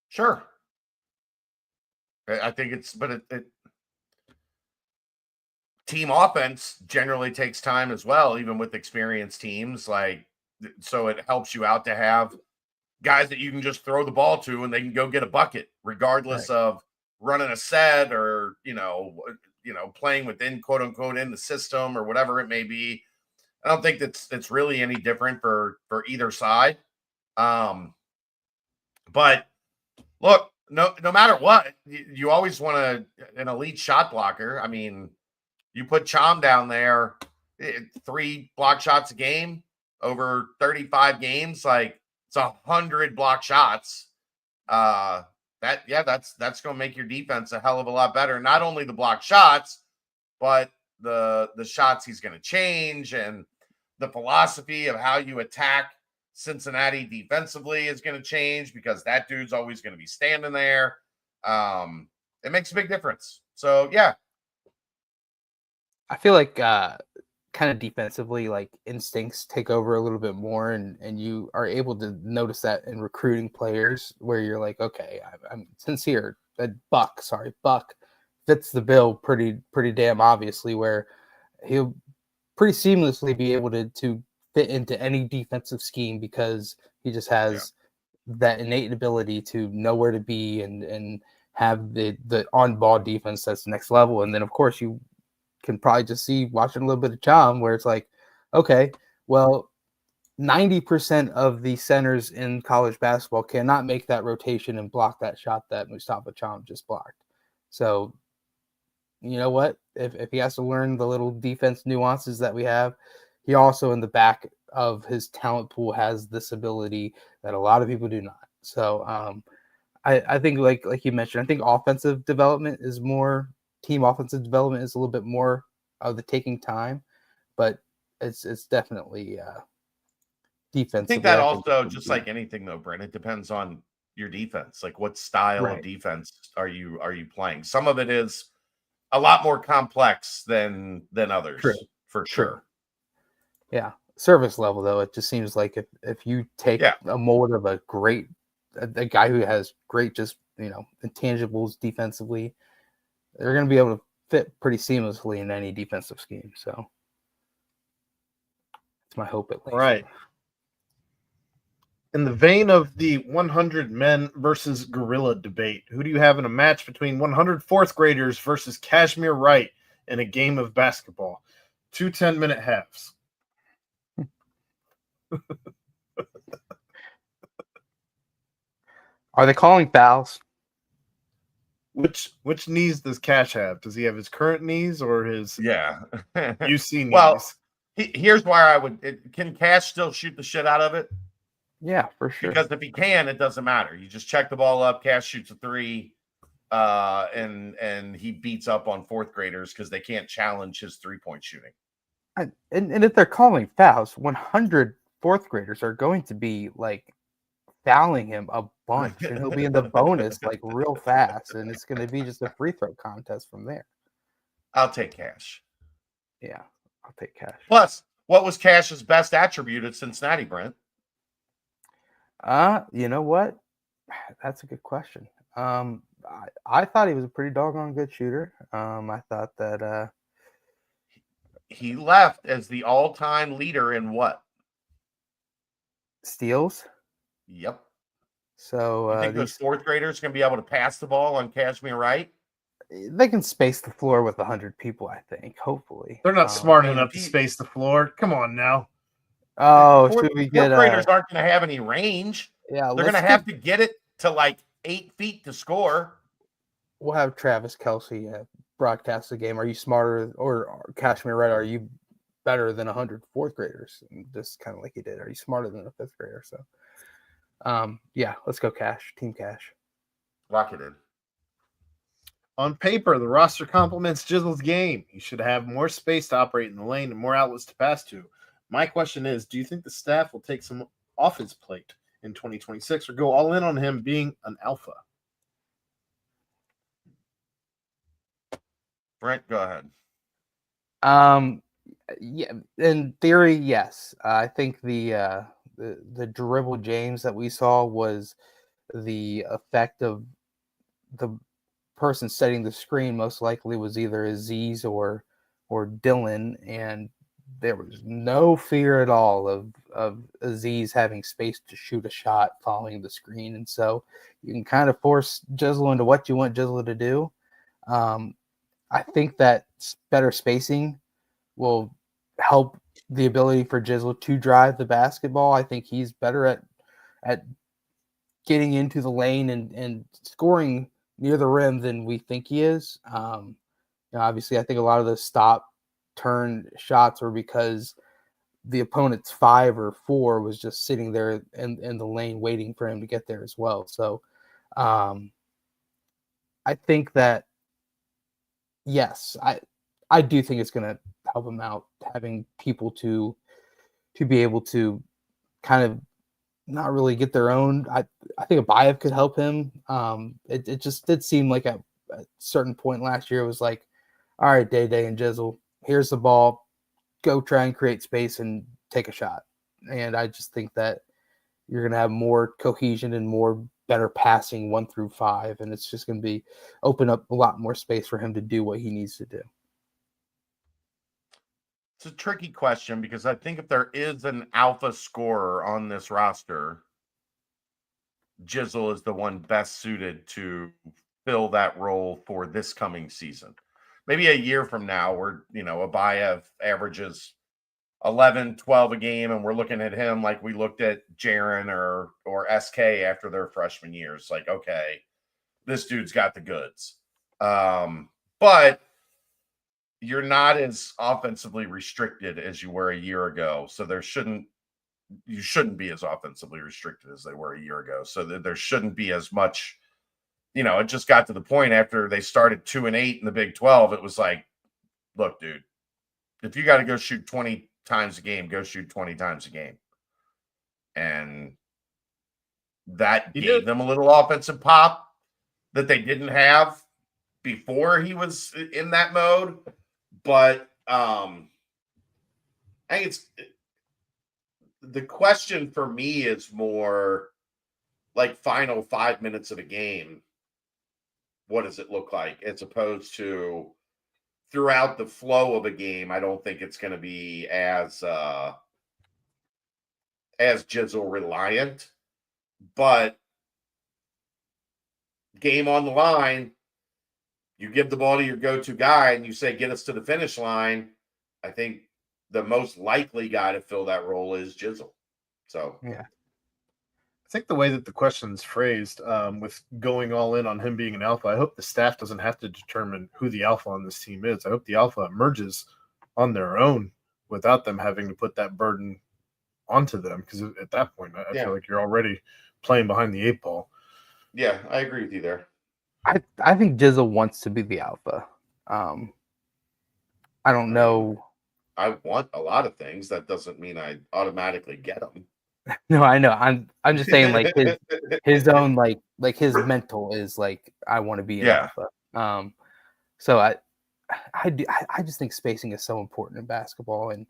Sure. I think team offense generally takes time as well, even with experienced teams. Like, so it helps you out to have guys that you can just throw the ball to and they can go get a bucket, regardless of running a set or, playing within quote unquote in the system or whatever it may be. I don't think that's really any different for either side. But look, no matter what, you always want an elite shot blocker. I mean, you put Cham down there, 3 block shots a game over 35 games, like it's 100 block shots. That's going to make your defense a hell of a lot better. Not only the block shots, but the shots he's going to change, and the philosophy of how you attack Cincinnati defensively is going to change, because that dude's always going to be standing there. It makes a big difference. So yeah, I feel like kind of defensively, like instincts take over a little bit more, and you are able to notice that in recruiting players, where you're like, okay, I'm sincere. Buck fits the bill pretty damn obviously, where he'll pretty seamlessly be able to fit into any defensive scheme, because he just has that innate ability to know where to be and have the on-ball defense that's the next level. And then, of course, you can probably just see watching a little bit of Cham where it's like, okay, well, 90% of the centers in college basketball cannot make that rotation and block that shot that Mustafa Cham just blocked. So, you know what? If he has to learn the little defense nuances that we have, he also in the back of his talent pool has this ability that a lot of people do not. So I think like you mentioned, I think offensive development is more, team offensive development is a little bit more of the taking time, but it's definitely defense. I think that also, just like anything though, Brent, it depends on your defense. Like, what style of defense are you playing? Some of it is a lot more complex than others. True. For sure. Yeah. Service level though, it just seems like if you take a mold of a guy who has great just intangibles defensively, they're going to be able to fit pretty seamlessly in any defensive scheme. So that's my hope, at least. All right. In the vein of the 100 men versus gorilla debate, who do you have in a match between 100 fourth graders versus Kashmir Wright in a game of basketball? 2 10-minute halves. Are they calling fouls? Which knees does Cash have? Does he have his current knees or his UC knees? Well, here's why can Cash still shoot the shit out of it? Yeah, for sure. Because if he can, it doesn't matter. You just check the ball up. Cash shoots a 3, and he beats up on fourth graders because they can't challenge his 3-point shooting. And if they're calling fouls, 100 fourth graders are going to be like fouling him a bunch, and he'll be in the bonus like real fast, and it's going to be just a free throw contest from there. I'll take Cash. Yeah, I'll take Cash. Plus, what was Cash's best attribute at Cincinnati, Brent? You know what? That's a good question. I thought he was a pretty doggone good shooter. I thought that he left as the all-time leader in what? Steals. Yep. So you think those fourth graders can be able to pass the ball on Kashmir Wright? They can space the floor with 100 people, I think. Hopefully, they're not smart enough to space the floor. Come on now. Oh, should we get? Fourth graders aren't going to have any range. Yeah, they're going to have to get it to like 8 feet to score. We'll have Travis Kelce broadcast the game. Are you smarter, or Kashmir Wright? Are you better than 100 fourth graders? And just kind of like he did. Are you smarter than a fifth grader? So, yeah, let's go Cash. Team Cash. Lock it in. On paper, the roster complements Jizzle's game. He should have more space to operate in the lane and more outlets to pass to. My question is, do you think the staff will take some off his plate in 2026 or go all in on him being an alpha? Brent, go ahead. Yeah, in theory, yes. I think the dribble James that we saw was the effect of the person setting the screen. Most likely was either Aziz or Dylan, and there was no fear at all of Aziz having space to shoot a shot following the screen, and so you can kind of force Jizzle into what you want Jizzle to do. I think that better spacing will help the ability for Jizzle to drive the basketball. I think he's better at getting into the lane and scoring near the rim than we think he is. Obviously, I think a lot of those stop turn shots were because the opponent's 5 or 4 was just sitting there in the lane waiting for him to get there as well. So I think that, yes, I do think it's going to help him out, having people to be able to kind of not really get their own. I think Abayev could help him. It just did seem like at a certain point last year it was like, all right, Day and Jizzle, here's the ball, go try and create space and take a shot. And I just think that you're going to have more cohesion and more better passing 1 through 5, and it's just going to be open up a lot more space for him to do what he needs to do. It's a tricky question because I think if there is an alpha scorer on this roster, Jizzle is the one best suited to fill that role for this coming season. Maybe a year from now where, Abayev averages 11, 12 a game, and we're looking at him like we looked at Jaren or SK after their freshman years. Like, okay, this dude's got the goods. But you're not as offensively restricted as you were a year ago. So you shouldn't be as offensively restricted as they were a year ago. So there shouldn't be as much, it just got to the point after they started 2-8 in the Big 12. It was like, look, dude, if you got to go shoot 20 times a game, go shoot 20 times a game. And that gave them a little offensive pop that they didn't have before he was in that mode. But I think it's the question for me is more like final 5 minutes of a game. What does it look like as opposed to throughout the flow of a game? I don't think it's going to be as Jizzle reliant, but game on the line, you give the ball to your go-to guy and you say, get us to the finish line. I think the most likely guy to fill that role is Jizzle. So, yeah. I think the way that the question is phrased, with going all in on him being an alpha, I hope the staff doesn't have to determine who the alpha on this team is. I hope the alpha emerges on their own without them having to put that burden onto them. Because at that point, I feel like you're already playing behind the 8 ball. Yeah, I agree with you there. I think Jizzle wants to be the alpha. I don't know. I want a lot of things. That doesn't mean I automatically get them. No, I know. I'm just saying like his own like his mental is like I want to be an Yeah. alpha. So I just think spacing is so important in basketball, and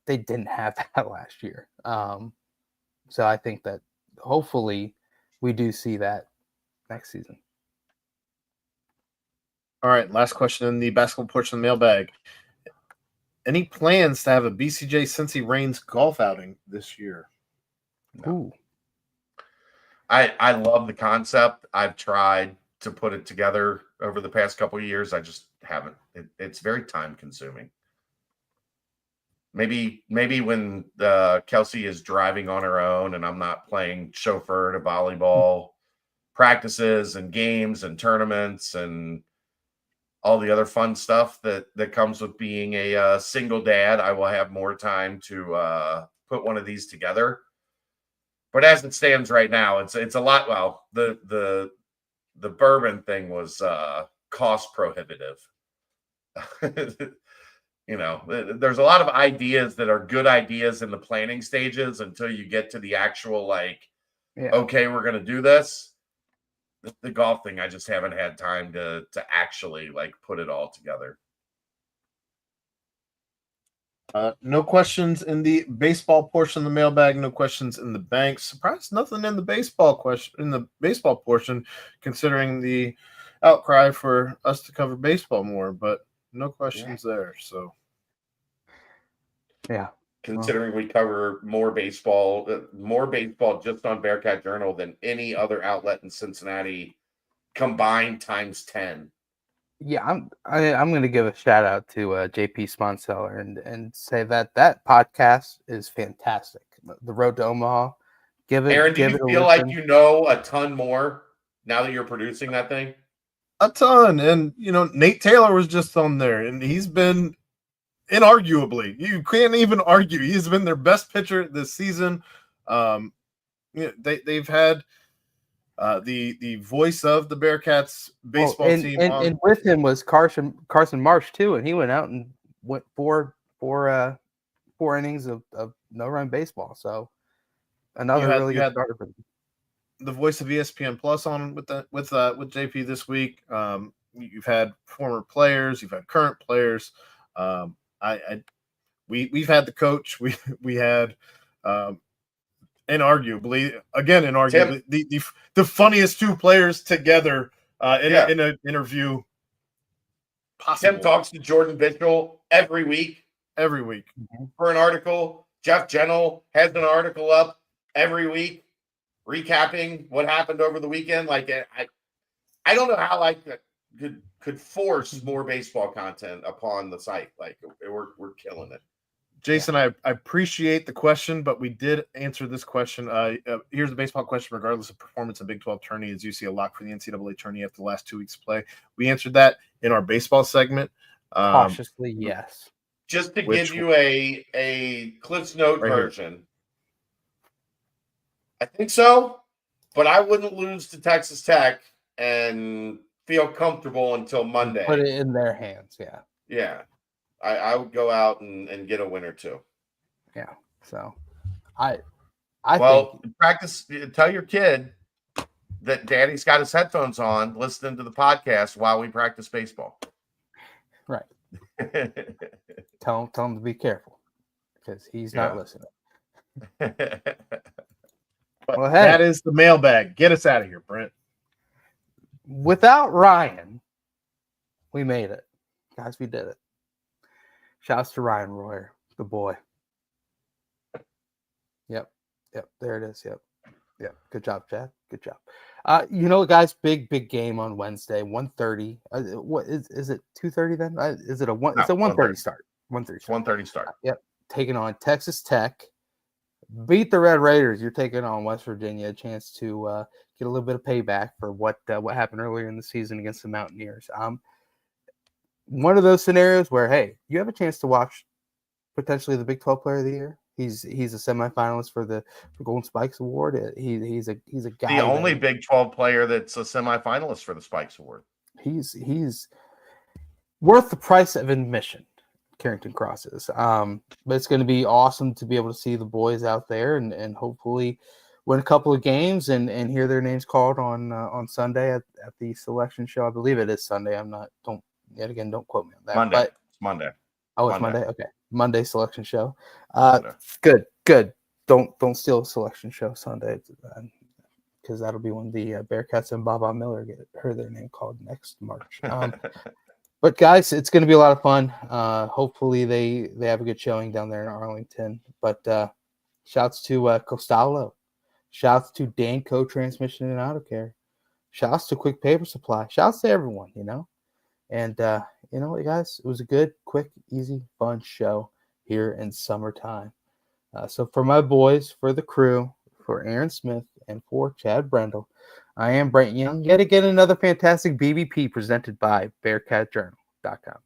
they didn't have that last year. So I think that hopefully we do see that next season. All right, last question in the basketball portion of the mailbag. Any plans to have a BCJ Cincy Reigns golf outing this year? No. Ooh. I love the concept. I've tried to put it together over the past couple of years. I just haven't. It's very time consuming. Maybe when Kelsey is driving on her own and I'm not playing chauffeur to volleyball practices and games and tournaments and all the other fun stuff that comes with being a single dad, I will have more time to put one of these together. But as it stands right now, it's a lot. Well, the bourbon thing was cost prohibitive. There's a lot of ideas that are good ideas in the planning stages until you get to the actual okay, we're going to do this. The golf thing, I just haven't had time to actually put it all together. No questions in the baseball portion of the mailbag. No questions in the bank. Surprised nothing in the baseball portion, considering the outcry for us to cover baseball more. But no questions there. So yeah, considering we cover more baseball just on Bearcat Journal than any other outlet in Cincinnati combined times 10. Yeah, I'm going to give a shout out to JP Sponseller and say that podcast is fantastic. The Road to Omaha. Aaron, do you feel like you know a ton more now that you're producing that thing? A ton. And Nate Taylor was just on there, and he's been inarguably, you can't even argue, he's been their best pitcher this season. They've had the voice of the Bearcats baseball team, and with him was Carson Marsh too, and he went out and went four innings of no run baseball. So another really good starter for them. The voice of ESPN Plus on with JP this week. You've had former players, you've had current players. We've had the coach. We had inarguably the funniest two players together in an interview possible. Tim talks to Jordan Mitchell every week for an article. Jeff Gentle has an article up every week recapping what happened over the weekend. I don't know how I could force more baseball content upon the site. We're killing it. Jason, I appreciate the question, but we did answer this question. Here's the baseball question. Regardless of performance in Big 12 tourney, is UC a lock for the NCAA tourney after the last 2 weeks of play? We answered that in our baseball segment. Cautiously, yes. Just to give you a Cliff's Note version. I think so, but I wouldn't lose to Texas Tech and feel comfortable until Monday. Put it in their hands, yeah. Yeah. I would go out and get a win or two. Yeah. So practice. Tell your kid that Daddy's got his headphones on, listening to the podcast while we practice baseball. Right. Tell him to be careful because he's not listening. Well, hey, that is the mailbag. Get us out of here, Brent. Without Ryan, we made it, guys. We did it. Shouts to Ryan Royer, the boy. Yep. There it is. Yep. Good job, Chad. Good job. Guys, big game on Wednesday, 1:30. What is it? 2:30 then? Is it a one? It's a 1:30 start. 1:30 start. Yep. Taking on Texas Tech. Beat the Red Raiders. You're taking on West Virginia. A chance to get a little bit of payback for what happened earlier in the season against the Mountaineers. One of those scenarios where, hey, you have a chance to watch potentially the Big 12 Player of the Year. He's a semifinalist for the Golden Spikes Award. He's a guy. The only Big 12 player that's a semifinalist for the Spikes Award. He's worth the price of admission Carrington Cross is. But it's going to be awesome to be able to see the boys out there and hopefully win a couple of games and hear their names called on Sunday at the selection show. I believe it is Sunday. Don't quote me on that. Monday. But, it's Monday. Oh, it's Monday. Okay, Monday selection show. Monday. Good. Don't steal a selection show Sunday, because that'll be when the Bearcats and Baba Miller heard their name called next March. But guys, it's going to be a lot of fun. Hopefully they have a good showing down there in Arlington. But shouts to Costello. Shouts to Danco Transmission and Auto Care. Shouts to Quick Paper Supply. Shouts to everyone, And you know what, guys? It was a good, quick, easy, fun show here in summertime. So for my boys, for the crew, for Aaron Smith, and for Chad Brendel, I am Brent Young. Yet again, another fantastic BBP presented by BearcatJournal.com.